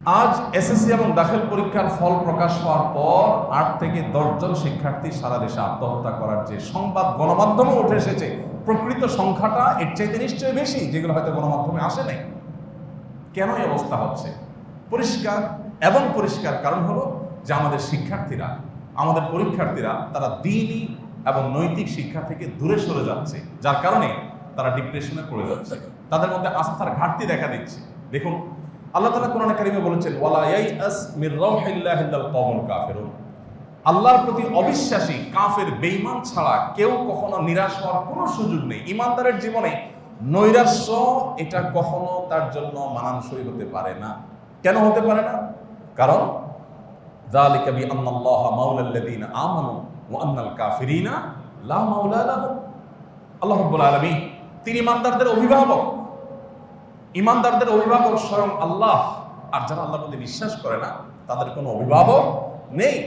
আজ এসএসসি এবং দাখিল পরীক্ষার ফল প্রকাশ হওয়ার পর 8 থেকে 10 জন শিক্ষার্থী সারা দেশে আত্মহত্যা করার যে সংবাদ গণমাধ্যমে উঠে এসেছে, প্রকৃত সংখ্যাটা এর চাইতে নিশ্চয়ই বেশি, যেগুলো হয়তো গণমাধ্যমে আসে নাই। কেন এই অবস্থা হচ্ছে? পরিষ্কার কারণ হলো যে আমাদের শিক্ষার্থীরা, আমাদের পরীক্ষার্থীরা তারা দ্বীনি এবং নৈতিক শিক্ষা থেকে দূরে সরে যাচ্ছে, যার কারণে তারা ডিপ্রেশনে পড়ে যাচ্ছে, তাদের মধ্যে আস্থার ঘাটতি দেখা দিচ্ছে। দেখুন, আল্লাহ তাআলা কোরআনে কারিমে বলেছেন, ওয়ালা ইয়াইআস মির রাউহিল্লাহি ইল্লাল কওমুল কাফিরুন। আল্লাহর প্রতি অবিশ্বাসী, কাফের, বেঈমান ছাড়া কেউ কখনো নিরাশ হওয়ার কোনো সুযোগ নেই। ঈমানদারের জীবনে নৈরাশ্য এটা কখনো তার জন্য মানানসই হতে পারে না। কেন হতে পারে না? কারণ যালিকা বিআন্নাল্লাহা মাওলাল্লাযীনা আমানু ওয়া আন্নাল কাফিরিনা লা মাওলা লাহুম। আল্লাহ রাব্বুল আলামিন তিনি ঈমানদারদের অভিভাবক। ঈমানদারদের অভিভাবক স্বয়ং আল্লাহ। আর যারা আল্লাহর প্রতি বিশ্বাস করে না, তাদের কোনো অভিভাবক নেই।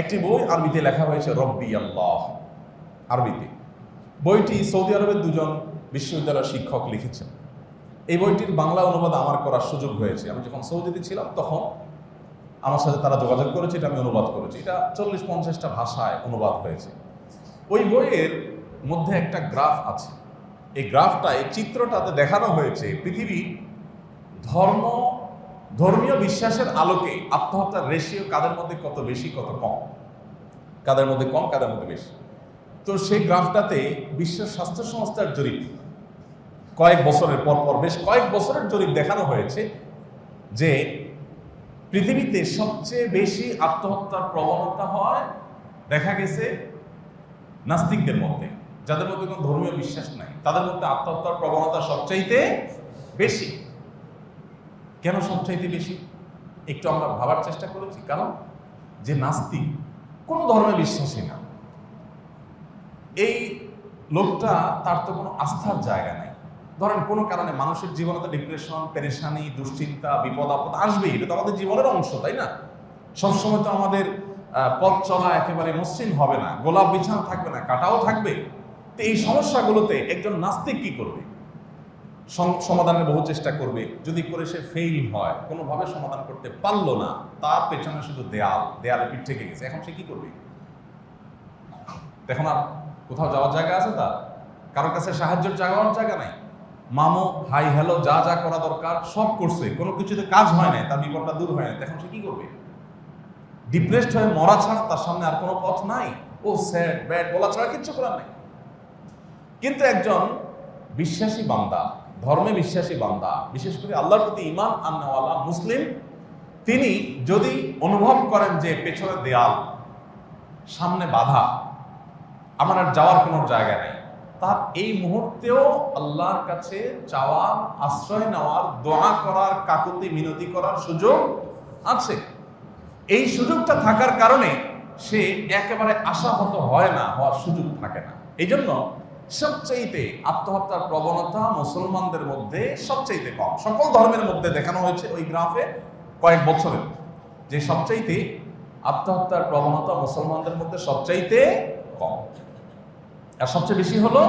একটি বই আরবিতে লেখা হয়েছে, রব্বি আল্লাহ, আরবিতে। বইটি সৌদি আরবের 2 জন বিশ্ববিদ্যালয়ের শিক্ষক লিখেছেন। এই বইটির বাংলা অনুবাদ আমার করার সুযোগ হয়েছে। আমি যখন সৌদিতে ছিলাম তখন আমার সাথে তারা যোগাযোগ করেছে, এটা আমি অনুবাদ করেছি। এটা 40-50টা ভাষায় অনুবাদ হয়েছে। ওই বইয়ের মধ্যে একটা গ্রাফ আছে। এই গ্রাফটায়, এই চিত্রটাতে দেখানো হয়েছে পৃথিবী ধর্মীয় বিশ্বাসের আলোকে আত্মহত্যার রেশিও কাদের মধ্যে কত বেশি, কত কম, কাদের মধ্যে কম, কাদের মধ্যে বেশি। তো সেই গ্রাফটাতে বিশ্ব স্বাস্থ্য সংস্থার জরিপ, কয়েক বছরের পর বেশ কয়েক বছরের জরিপ দেখানো হয়েছে যে পৃথিবীতে সবচেয়ে বেশি আত্মহত্যার প্রবণতা হয় দেখা গেছে নাস্তিকদের মধ্যে, যাদের মধ্যে কোনো ধর্মীয় বিশ্বাস নাই, তাদের মধ্যে আত্মহত্যার প্রবণতা সবচাইতে বেশি। কেন সবচাইতে বেশি? একটু আমরা ভাবার চেষ্টা করেছি। কারণ যে নাস্তিক, কোনো ধর্মে বিশ্বাসী না, এই লোকটা, তার তো কোনো আস্থার জায়গা নাই। ধরেন কোনো কারণে মানুষের জীবনে তো ডিপ্রেশন, পেরেশানি, দুশ্চিন্তা, বিপদ আপদ আসবেই। এটা তো আমাদের জীবনের অংশ, তাই না? সবসময় তো আমাদের পথ চলা একেবারে মসৃণ হবে না, গোলাপ বিছানা থাকবে না, কাটাও থাকবে। তো এই সমস্যাগুলোতে একজন নাস্তিক কি করবে? সমাধানের বহু চেষ্টা করবে। যদি করে সে ফেইল হয়, কোনোভাবে সমাধান করতে পারলো না, তার পেছনে শুধু দেয়ালে পিঠ থেকে গেছে, এখন সে কি করবে? এখন আর কোথাও যাওয়ার জায়গা আছে? তার কারোর কাছে সাহায্যের জায়গা নাই। মামু, হাই হ্যালো, যা যা করা দরকার সব করছে, কোনো কিছুতে কাজ হয় না, তার বিপদটা দূর হয় না। এখন সে কি করবে? ডিপ্রেসড হয়ে মরা ছাড়া তার সামনে আর কোনো পথ নাই। ও স্যাড, ব্যাড বলা ছাড়া কিচ্ছু করার নেই। কিন্তু একজন বিশ্বাসী বান্দা, ধর্মে বিশ্বাসী বান্দা, বিশেষ করে আল্লাহর প্রতি ঈমান আননেওয়ালা মুসলিম, তিনি যদি অনুভব করেন যে পেছনে দেয়াল, সামনে বাধা, আমার আর যাওয়ার কোনো জায়গা নেই, তার এই মুহূর্তেও আল্লাহর কাছে চাওয়ার, আশ্রয় নেওয়ার, দোয়া করার, কাকুতি মিনতি করার সুযোগ আছে। এই সুযোগটা থাকার কারণে সে একেবারে আশাহত হয় না, হওয়ার সুযোগ থাকে না। এই জন্য সবচাইতে আত্মহত্যার প্রবণতা মুসলমানদের মধ্যে সবচাইতে কম। সকল ধর্মের মধ্যে দেখানো হয়েছে ওই গ্রাফে কয়েক বছরের, যে সবচাইতে আত্মহত্যার প্রবণতা মুসলমানদের মধ্যে সবচাইতে কম। আর সবচেয়ে বেশি হলো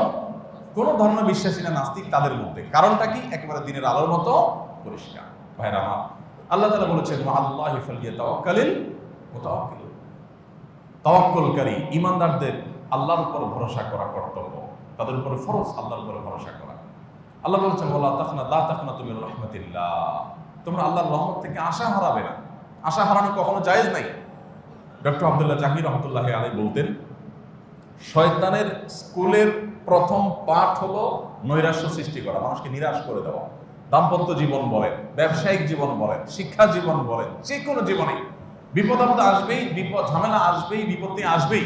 কোন ধর্ম বিশ্বাসী না নাস্তিক, তাদের মধ্যে। কারণটা কি? একেবারে দিনের আলোর মতো পরিষ্কার। ভাইরা আমার, আল্লাহ তাআলা বলেছেন, আল্লাহি ফালিয়াতাওয়াক্কালিল মুতাওয়াক্কিলুন। তাওয়াক্কুলকারী ঈমানদারদের আল্লাহর উপর ভরসা করা কর্তব্য, তাদের উপরে ফরজ আল্লাহর উপরে ভরসা করা। আল্লাহ বলেছেন, ওয়ালা তাকনাতু মির রাহমাতিল্লাহ। তোমরা আল্লাহর রহমত থেকে আশা হারাবে না। আশা হারানো কখনো জায়েজ নাই। ডক্টর আব্দুল্লাহ জাহির রহমতুল্লাহি আলাইহি বলতেন, শয়তানের স্কুলের প্রথম পাঠ হলো নৈরাশ্য সৃষ্টি করা, মানুষকে নিরাশ করে দেওয়া। দাম্পত্য জীবন বলেন, ব্যবসায়িক জীবন বলেন, শিক্ষা জীবন বলেন, যে কোনো জীবনে বিপদ আপদ আসবেই, ঝামেলা আসবেই, বিপত্তি আসবেই।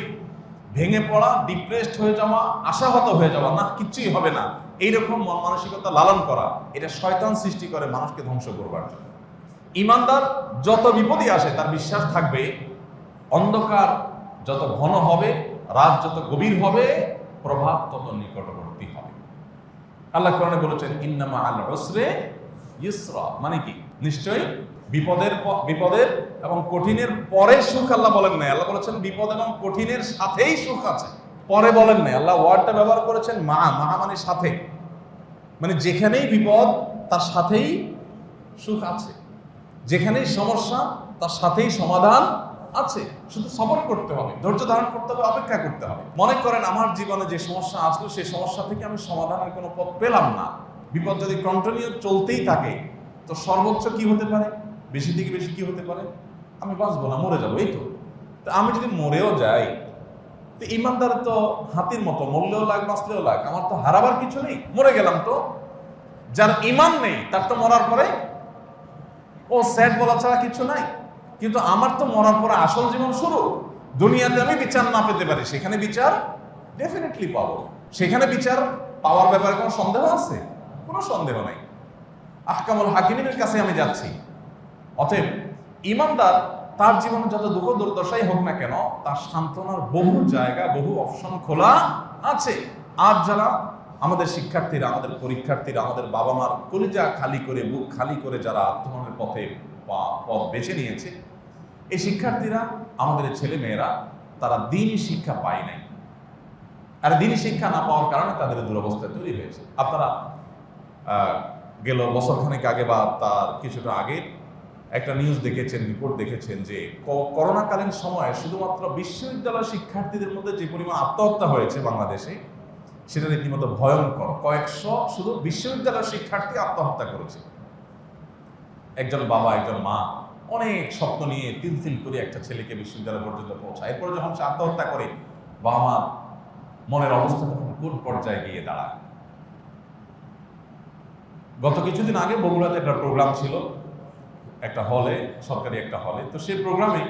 ভেঙে পড়া, ডিপ্রেসড হয়ে যাওয়া, আশাহত হয়ে যাওয়া, না কিচ্ছুই হবে না, এইরকম মন মানসিকতা লালন করা, এটা শয়তান সৃষ্টি করে মানুষকে ধ্বংস করবার জন্য। ঈমানদার যত বিপদই আসে, তার বিশ্বাস থাকবে অন্ধকার যত ঘন হবে, রাত যত গভীর হবে, প্রভাত তত নিকটবর্তী হবে। আল্লাহ কোরআনে বলেছেন, ইন্নামা আল উসরে ইউসরা, মানে কি? নিশ্চয়ই বিপদের এবং কঠিনের পরে সুখ আল্লাহ বলেন নাই। আল্লাহ বলেছেন বিপদ এবং কঠিনের সাথেই সুখ আছে, পরে বলেন নাই। আল্লাহ ওয়ার্ডটা ব্যবহার করেছেন মা মানে সাথে, মানে যেখানেই বিপদ তার সাথেই সুখ আছে। যেখানেই সমস্যা তার সাথেই সমাধান আছে, শুধু সবর করতে হবে, ধৈর্য ধারণ করতে হবে, অপেক্ষা করতে হবে। মনে করেন আমার জীবনে যে সমস্যা আসলো সেই সমস্যা থেকে আমি সমাধানের কোনো পথ পেলাম না, বিপদ যদি কন্টিনিউ চলতেই থাকে তো সর্বোচ্চ কি হতে পারে, বেশি থেকে বেশি কি হতে পারে, আমি বাঁচবো না, মরে যাবো। এই তো আমি যদি মরেও যাই তো ইমানদার তো হাতির মতো, মরলেও লাগ বাঁচলেও লাগ, আমার তো হারাবার কিছু নেই, মরে গেলাম তো। যার ইমান নেই তার তো মরার পরে ও স্যাড বলা ছাড়া কিছু নাই। কিন্তু আমার তো মরার পরে আসল জীবন শুরু। দুনিয়াতে আমি বিচার না পেতে পারি, সেখানে বিচার ডেফিনেটলি পাবো। সেখানে বিচার পাওয়ার ব্যাপারে কোনো সন্দেহ আছে? কোনো সন্দেহ নাই। আহকামুল হাকিমের কাছে আমি যাচ্ছি। অতএব ইমানদার তার জীবনে যত দুঃখ দুর্দশাই হোক না কেন, তার সান্ত্বনার বহু জায়গা, বহু অপশন খোলা আছে। আর যারা আমাদের শিক্ষার্থীরা, আমাদের পরীক্ষার্থীরা, আমাদের বাবা মার কলিজা খালি করে, বুক খালি করে যারা আত্মহননের পথে পথ বেছে নিয়েছে, এই শিক্ষার্থীরা, আমাদের ছেলে মেয়েরা, তারা দিনই শিক্ষা পায় নাই। আর দিনই শিক্ষা না পাওয়ার কারণে তাদের দুরবস্থা তৈরি হয়েছে। আপনারা গেল বছরখানেক আগে বা তার কিছুটা আগে একটা নিউজ দেখেছেন, রিপোর্ট দেখেছেন যে করোনাকালীন সময়ে শুধুমাত্র বিশ্ববিদ্যালয় শিক্ষার্থীদের মধ্যে যে পরিমাণ আত্মহত্যা হয়েছে বাংলাদেশে, সেটা রীতিমতো ভয়ঙ্কর। কয়েকশো শুধু বিশ্ববিদ্যালয় শিক্ষার্থী আত্মহত্যা করেছে। একজন বাবা, একজন মা অনেক স্বপ্ন নিয়ে তিল করে একটা ছেলেকে বিশ্ববিদ্যালয় পর্যন্ত পৌঁছায়, এরপরে যখন সে আত্মহত্যা করে বাবা মার মনের অবস্থা তখন কোন পর্যায়ে গিয়ে দাঁড়ায়। গত কিছুদিন আগে বগুড়াতে একটা প্রোগ্রাম ছিল, একটা হলে, সরকারি একটা হলে। তো সেই প্রোগ্রামে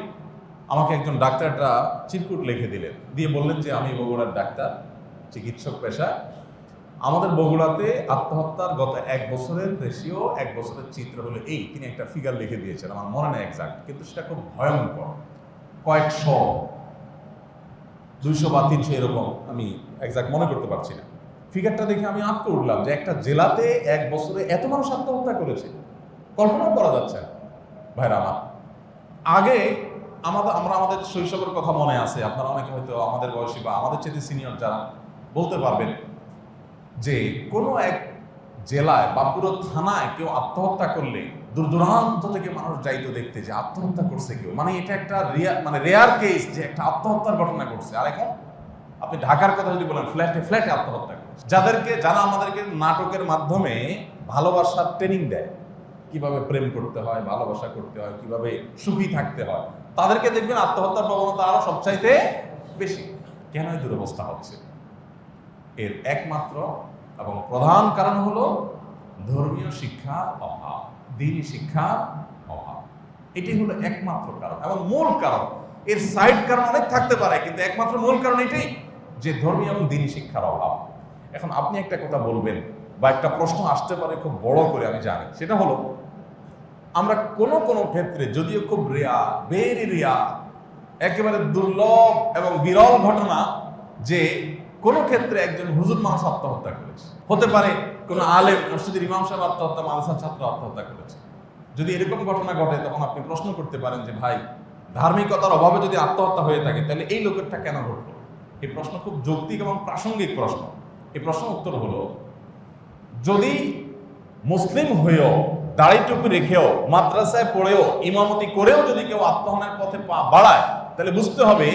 আমাকে একজন ডাক্তার একটা চিরকুট লিখে দিলেন, দিয়ে বললেন যে আমি বগুড়ার ডাক্তার, চিকিৎসক পেশা। আমাদের বগুড়াতে আত্মহত্যার গত 1 বছরের রেশিও, 1 বছরের চিত্র হলো এই। তিনি একটা ফিগার লিখে দিয়েছেন, আমার মনে নেই এক্সাক্ট, কিন্তু সেটা খুব ভয়ঙ্কর। কয়েকশো, 200 বা 300 এরকম, আমি এক্সাক্ট মনে করতে পারছি না। ফিগারটা দেখে আমি আঁতকে উঠলাম যে একটা জেলাতে 1 বছরে এত মানুষ আত্মহত্যা করেছে, কল্পনাও করা যাচ্ছে না। ভাইরা আমার, আগে আমরা আমাদের শৈশবের কথা মনে আছে, আপনারা অনেকে হয়তো আমাদের বয়সী বা আমাদের চেয়ে সিনিয়র যারা বলতে পারবেন যে কোনো এক জেলায় বা পুরো থানায় কেউ আত্মহত্যা করলে দূর দূরান্ত থেকে মানুষ যাইতো দেখতে যে আত্মহত্যা করছে কেউ, মানে এটা একটা রেয়ার কেস যে একটা আত্মহত্যার ঘটনা ঘটছে। আর এখন আপনি ঢাকার কথা যদি বলেন, ফ্ল্যাটে ফ্ল্যাটে আত্মহত্যা করছে। যারা আমাদেরকে নাটকের মাধ্যমে ভালোবাসার ট্রেনিং দেয়, কিভাবে প্রেম করতে হয়, ভালোবাসা করতে হয়, কিভাবে সুখী থাকতে হয়, তাদেরকে দেখবেন আত্মহত্যার প্রবণতা আরো সবচাইতে বেশি। কেন এই দুরবস্থা হচ্ছে? এর একমাত্র এবং প্রধান কারণ হলো ধর্মীয় শিক্ষার অভাব, দ্বীনি শিক্ষার অভাব। এটি হলো একমাত্র কারণ এবং মূল কারণ। এর সাইড কারণ অনেক থাকতে পারে, কিন্তু একমাত্র মূল কারণ এটাই যে ধর্মীয় এবং দ্বীনি শিক্ষার অভাব। এখন আপনি একটা কথা বলবেন বা একটা প্রশ্ন আসতে পারে খুব বড় করে, আমি জানি, সেটা হলো আমরা কোনো ক্ষেত্রে, যদিও খুব রেয়ার, ভেরি রেয়ার, একেবারে দুর্লভ এবং বিরল ঘটনা যে কোনো ক্ষেত্রে একজন হুজুর মানুষ আত্মহত্যা করেছে। হতে পারে কোনো আলেম, মসজিদের ইমাম সাহেব আত্মহত্যা, মাদ্রাসার ছাত্র আত্মহত্যা করেছে। যদি এরকম ঘটনা ঘটে তখন আপনি প্রশ্ন করতে পারেন যে ভাই, ধার্মিকতার অভাবে যদি আত্মহত্যা হয়ে থাকে তাহলে এই লোকেরটা কেন ঘটলো? এই প্রশ্ন খুব যৌক্তিক এবং প্রাসঙ্গিক প্রশ্ন। এই প্রশ্ন উত্তর হলো, যদি মুসলিম হয়েও, দাড়ি টুপি রেখেও, মাদ্রাসায় পড়েও, ইমামতি করেও যদি কেউ আত্মহননের পথে পা বাড়ায়, তাহলে বুঝতে হবে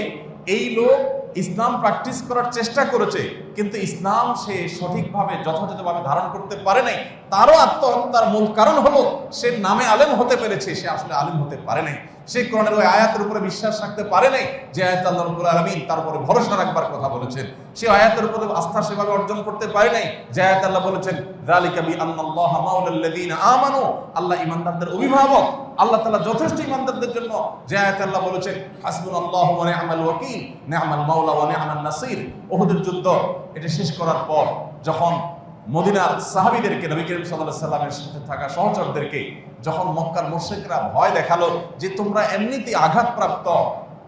এই লোক ইসলাম প্র্যাকটিস করার চেষ্টা করেছে, কিন্তু ইসলাম সে সঠিকভাবে যথাযথভাবে ধারণ করতে পারে নাই। তারও আত্মহত্যার মূল কারণ হলো সে নামে আলেম হতে পেরেছে, সে আসলে আলেম হতে পারে নাই। সে কোরআনের ওই আয়াতের উপরে বিশ্বাস রাখতে পারে নাই যে আয়াত আল্লাহ রাব্বুল আলামিন তার উপরে ভরসা রাখবার কথা বলেছেন। সে আয়াতের উপরে আস্থা সেভাবে অর্জন করতে পারে নাই যে আয়াত আল্লাহ বলেছেন যালিকা বিআন্নাল্লাহা মাওলাল্লাযীনা আমানু, আল্লাহ ঈমানদারদের অভিভাবক। আল্লাহ তাআলা যথেষ্ট ঈমানদারদের জন্য যে আয়াত আল্লাহ বলেছেন হাসবুনাল্লাহু ওয়া নি'মাল ওয়াকিল, নি'মাল মাওলা ওয়া নি'মান নাসির। উহুদের যুদ্ধ এটা শেষ করার পর যখন মদিনার সাহাবীদেরকে, নবী করিম সাল্লাল্লাহু আলাইহি সাল্লামের সাথে থাকা সহচরদেরকে যখন মক্কার মুশরিকরা ভয় দেখালো যে তোমরা এমনিতেই আঘাতপ্রাপ্ত,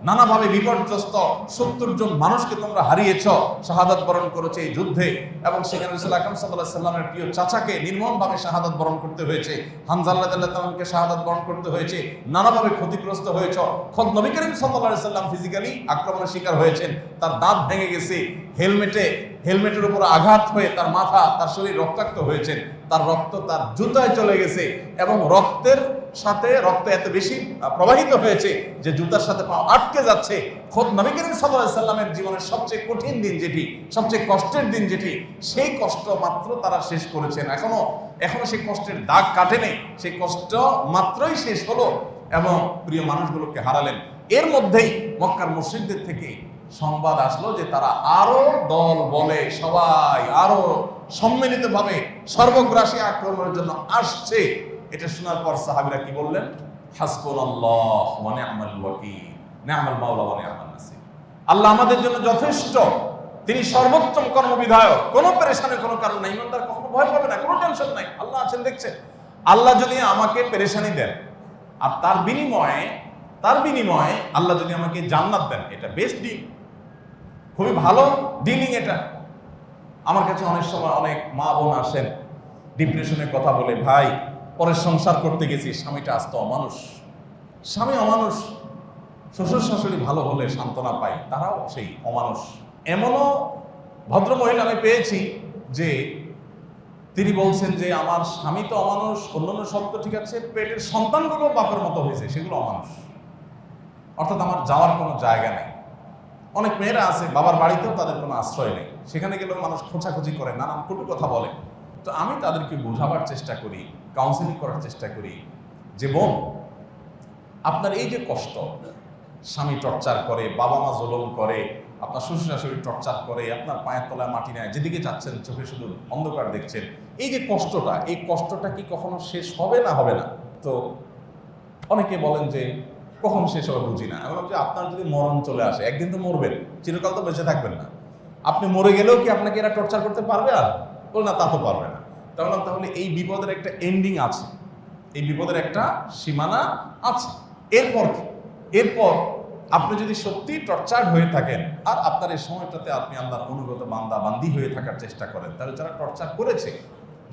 নানাভাবে বিপর্যস্ত 70 জন মানুষকে তোমরা হারিয়েছ, শাহাদাত বরণ করেছে এই যুদ্ধে, এবং সেখানে রাসূল আকরাম সাল্লাল্লাহু আলাইহি সাল্লামের প্রিয় চাচাকে নির্মমভাবে শাহাদাত বরণ করতে হয়েছে, হামজা রাদিয়াল্লাহু তাআলাকে শাহাদাত বরণ করতে হয়েছে, নানাভাবে ক্ষতিগ্রস্ত হয়েছে। খোদ নবী করিম সাল্লাল্লাহু আলাইহি সাল্লাম ফিজিক্যালি আক্রমণের শিকার হয়েছেন, তার দাঁত ভেঙে গেছে, হেলমেটের উপর আঘাত হয়ে তার মাথা, তার শরীর রক্তাক্ত হয়েছে, তার রক্ত তার জুতায় চলে গেছে, এবং রক্তের সাথে রক্ত এত বেশি প্রবাহিত হয়েছে যে জুতার সাথে পা আটকে যাচ্ছে। খোদ নবী করিম সাল্লাল্লাহু আলাইহি সাল্লামের জীবনের সবচেয়ে কঠিন দিন যেটি, সবচেয়ে কষ্টের দিন যেটি, সেই কষ্ট মাত্র তারা শেষ করেছেন। এখনো সেই কষ্টের দাগ কাটে নেই, সেই কষ্ট মাত্রই শেষ হলো এবং প্রিয় মানুষগুলোকে হারালেন। এর মধ্যেই মক্কার মুশরিকদের থেকে সংবাদ আসলো যে তারা আরো দল বলে সবাই আরো সম্মিলিতভাবে সর্বগ্রাসী আক্রমণের জন্য আসছে। এটা শোনার পর সাহাবীরা কি বললেন? হাসবুনাল্লাহ ওয়া নি'মাল ওয়াকিল, নি'মাল মাওলা ওয়া নি'মান নাসির। আল্লাহ আমাদের জন্য যথেষ্ট, তিনি সর্বোত্তম কর্মবিধায়ক। কোনো পেরেশানি কোনো কারণ নাই, ইমানদার কখনো ভয় পাবে না, কোনো টেনশন নাই। আল্লাহ আছেন, দেখছেন। আল্লাহ যদি আমাকে পেরেশানি দেন আর তার বিনিময়ে আল্লাহ যদি আমাকে জান্নাত দেন, এটা বেস্ট ডিল, খুবই ভালো ডিলিং এটা। আমার কাছে অনেক সময় অনেক মা বোন আসেন ডিপ্রেশনের কথা বলে, ভাই পরের সংসার করতে গেছি, স্বামীটা আস্ত অমানুষ, স্বামী অমানুষ, শ্বশুর শাশুড়ি ভালো হলে সান্ত্বনা পাই, তারাও সেই অমানুষ। এমনও ভদ্র মহিলা আমি পেয়েছি যে তিনি বলছেন যে আমার স্বামী তো অমানুষ, অন্যান্য সব তো ঠিক আছে, পেটের সন্তানগুলো বাপের মতো হয়েছে, সেগুলো অমানুষ। অর্থাৎ আমার যাওয়ার কোনো জায়গা নেই। অনেক মেয়েরা আছে বাবার বাড়িতেও তাদের কোনো আশ্রয় নেই, সেখানে গেলেও মানুষ খোঁচাখুচি করে, নানান কটু কথা বলে। তো আমি তাদেরকে বোঝাবার চেষ্টা করি, কাউন্সিলিং করার চেষ্টা করি যে বোন, আপনার এই যে কষ্ট, স্বামী টর্চার করে, বাবা মা জুলুম করে, আপনার শ্বশুর শাশুড়ি টর্চার করে, আপনার পায়ের তলায় মাটি নেয়, যেদিকে যাচ্ছেন চোখে শুধু অন্ধকার দেখছেন, এই যে কষ্টটা, এই কষ্টটা কি কখনো শেষ হবে না হবে না? তো অনেকে বলেন যে কখন শেষ হবে বুঝি না। আমি ভাবছি আপনার যদি মরণ চলে আসে, একদিন তো মরবেন, চিরকাল তো বেঁচে থাকবেন না। আপনি মরে গেলেও কি আপনাকে এরা টর্চার করতে পারবে? আর বল না, তা তো পারবে না। তাহলে এই বিপদের একটা এন্ডিং আছে, এই বিপদের একটা সীমানা আছে। এরপর আপনি যদি সত্যি টর্চার্ড হয়ে থাকেন আর আপনার এই সময়টাতে আপনি আল্লাহর অনুগত বান্দা বান্দি হয়ে থাকার চেষ্টা করেন, তাহলে যারা টর্চার করেছে,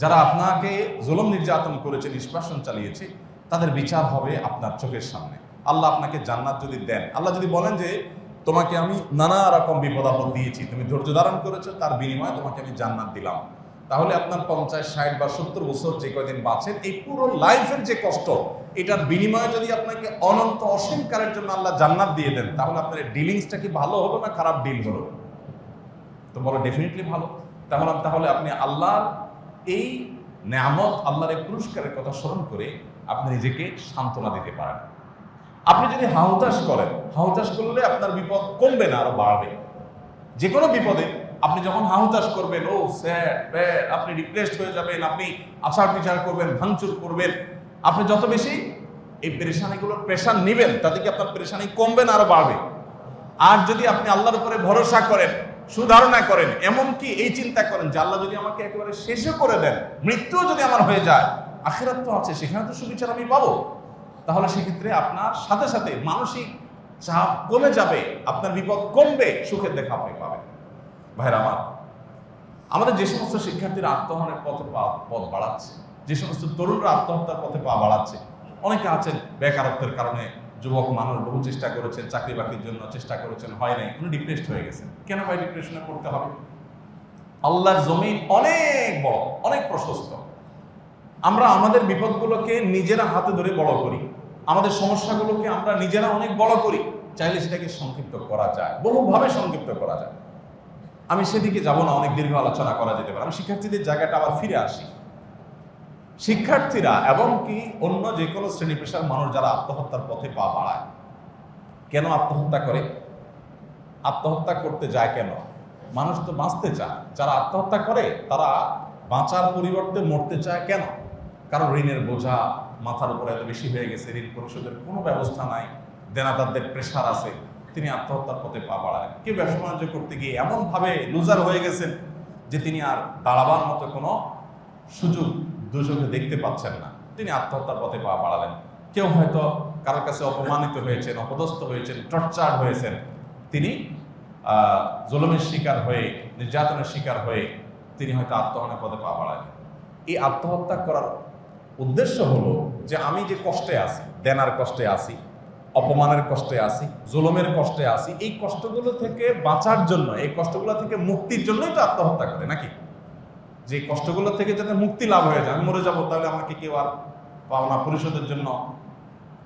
যারা আপনাকে জুলুম নির্যাতন করেছে, নিষ্কাশন চালিয়েছে, তাদের বিচার হবে আপনার চোখের সামনে। আল্লাহ আপনাকে জান্নাত যদি দেন, আল্লাহ যদি বলেন যে তোমাকে আমি নানা রকম বিপদ আপদ দিয়েছি, তুমি ধৈর্য ধারণ করেছো, তার বিনিময়ে তোমাকে আমি জান্নাত দিলাম, তাহলে আপনার 50, 60 বা 70 বছর যে কয়দিন বাঁচেন, এই পুরো লাইফের যে কষ্ট, এটার বিনিময়ে যদি আপনাকে অনন্ত অসীম কালের জন্য আল্লাহ জান্নাত দিয়ে দেন, তাহলে আপনার ডিলিংসটা কি ভালো হলো না খারাপ ডিল হলো? তো বলো ডেফিনেটলি ভালো। তাহলে আপনি আল্লাহর এই নেয়ামত, আল্লাহর এই পুরস্কারের কথা স্মরণ করে আপনি নিজেকে সান্ত্বনা দিতে পারেন। আপনি যদি হাহুতাশ করেন, হাহুতাশ করলে আপনার বিপদ কমবে না, আরো বাড়বে। যে কোনো বিপদে আপনি যখন হাহুতাশ করবেন, ও স্যাড ব্যাড, আপনি ডিপ্রেসড হয়ে যাবেন, আপনি আচার বিচার করবেন, ভাঙচুর করবেন, আপনি যত বেশি এই পেরেশানিগুলোর প্রেশার নেবেন, তাতে কি আপনার পেরেশানি কমবে না আরো বাড়বে? আর যদি আপনি আল্লাহর উপরে ভরসা করেন, সুধারণা করেন, এমনকি এই চিন্তা করেন যে আল্লাহ যদি আমাকে একেবারে শেষও করে দেন, মৃত্যুও যদি আমার হয়ে যায়, আখিরাত তো আছে, সেখানে তো সুবিচার আমি পাবো, তাহলে সেক্ষেত্রে আপনার সাথে সাথে মানসিক চাপ কমে যাবে, আপনার বিপদ কমবে, সুখের দেখা আপনি পাবেন। ভাইরা আমার, আমাদের যে সমস্ত শিক্ষার্থীরা আত্মহননের পথ বাড়াচ্ছে, যে সমস্ত তরুণরা আত্মহত্যার পথে পা বাড়াচ্ছে, অনেকে আছেন বেকারত্বের কারণে, যুবক মানুষ বহু চেষ্টা করেছেন, চাকরি বাকরির জন্য চেষ্টা করেছেন, হয় নাই, উনি ডিপ্রেসড হয়ে গেছেন। কেন ভাই ডিপ্রেশনে পড়তে হবে? আল্লাহর জমিন অনেক বড়, অনেক প্রশস্ত। আমরা আমাদের বিপদগুলোকে নিজেরা হাতে ধরে বড় করি, আমাদের সমস্যাগুলোকে আমরা নিজেরা অনেক বড় করি। চাইলে সেটাকে সংক্ষিপ্ত করা যায়, বহুভাবে সংক্ষিপ্ত করা যায়। আমি সেদিকে যাব না, অনেক দীর্ঘ আলোচনা করা যেতে পারে। আমি শিক্ষার্থীদের জায়গাটা আবার ফিরে আসি। শিক্ষার্থীরা এবং কি অন্য যে কোনো শ্রেণী পেশার মানুষ যারা আত্মহত্যার পথে পা বাড়ায়, কেন আত্মহত্যা করে? আত্মহত্যা করতে যায় কেন? মানুষ তো বাঁচতে চায়। যারা আত্মহত্যা করে তারা বাঁচার পরিবর্তে মরতে চায় কেন? কারণ ঋণের বোঝা মাথার উপরে এত বেশি হয়ে গেছে, ঋণ পরিশোধের কোনো ব্যবস্থা নাই, দেনাদারদের প্রেশার আছে, তিনি আত্মহত্যার পথে পা বাড়ালেন। কেউ ব্যবসা বাণিজ্য করতে গিয়ে এমনভাবে লুজার হয়ে গেছেন যে তিনি আর দাঁড়াবার মতো কোনো সুযোগ দুচোখে দেখতে পাচ্ছেন না, তিনি আত্মহত্যার পথে পা বাড়ালেন। কেউ হয়তো কারোর কাছে অপমানিত হয়েছেন, অপদস্থ হয়েছেন, টর্চার হয়েছেন, তিনি জুলুমের শিকার হয়ে, নির্যাতনের শিকার হয়ে তিনি হয়তো আত্মহননের পথে পা বাড়ালেন। এই আত্মহত্যা করার উদ্দেশ্য হলো যে আমি যে কষ্টে আছি, দেনার কষ্টে আছি, অপমানের কষ্টে আছি, জুলুমের কষ্টে আছি, এই কষ্টগুলো থেকে বাঁচার জন্য, এই কষ্টগুলো থেকে মুক্তির জন্যই তো আত্মহত্যা করে, নাকি? যে কষ্টগুলো থেকে যাতে মুক্তি লাভ হয়ে যায়, আমি মরে যাবো, তাহলে আমাকে কেউ আর পাওনা পরিশোধের জন্য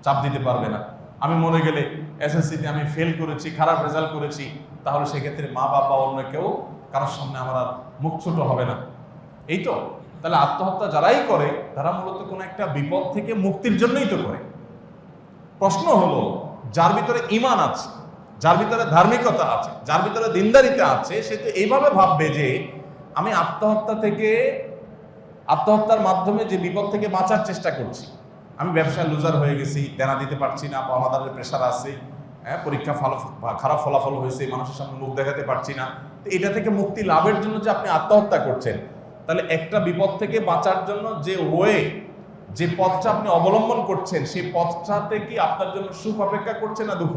চাপ দিতে পারবে না। আমি মরে গেলে এসএসসিতে আমি ফেল করেছি, খারাপ রেজাল্ট করেছি, তাহলে সেক্ষেত্রে মা বাবা অন্য কেউ কারোর সামনে আমার আর মুখ ছোট হবে না। এই তো, তাহলে আত্মহত্যা যারাই করে তারা মূলত কোনো একটা বিপদ থেকে মুক্তির জন্যই তো করে। প্রশ্ন হলো, যার ভিতরে ঈমান আছে, যার ভিতরে ধার্মিকতা আছে, যার ভিতরে দিনদারিতা আছে, সে তো এইভাবে ভাববে যে আমি আত্মহত্যার মাধ্যমে যে বিপদ থেকে বাঁচার চেষ্টা করছি, আমি ব্যবসায় লুজার হয়ে গেছি, দেনা দিতে পারছি না, পাওনাদারের প্রেশার আছে, পরীক্ষা খারাপ ফলাফল হয়েছে, মানুষের সামনে মুখ দেখাতে পারছি না, তো এটা থেকে মুক্তি লাভের জন্য যে আপনি আত্মহত্যা করছেন, তাহলে একটা বিপদ থেকে বাঁচার জন্য যে পথটা আপনি অবলম্বন করছেন, সেই পথটাতে কি আপনার জন্য সুখ অপেক্ষা করছে না দুঃখ?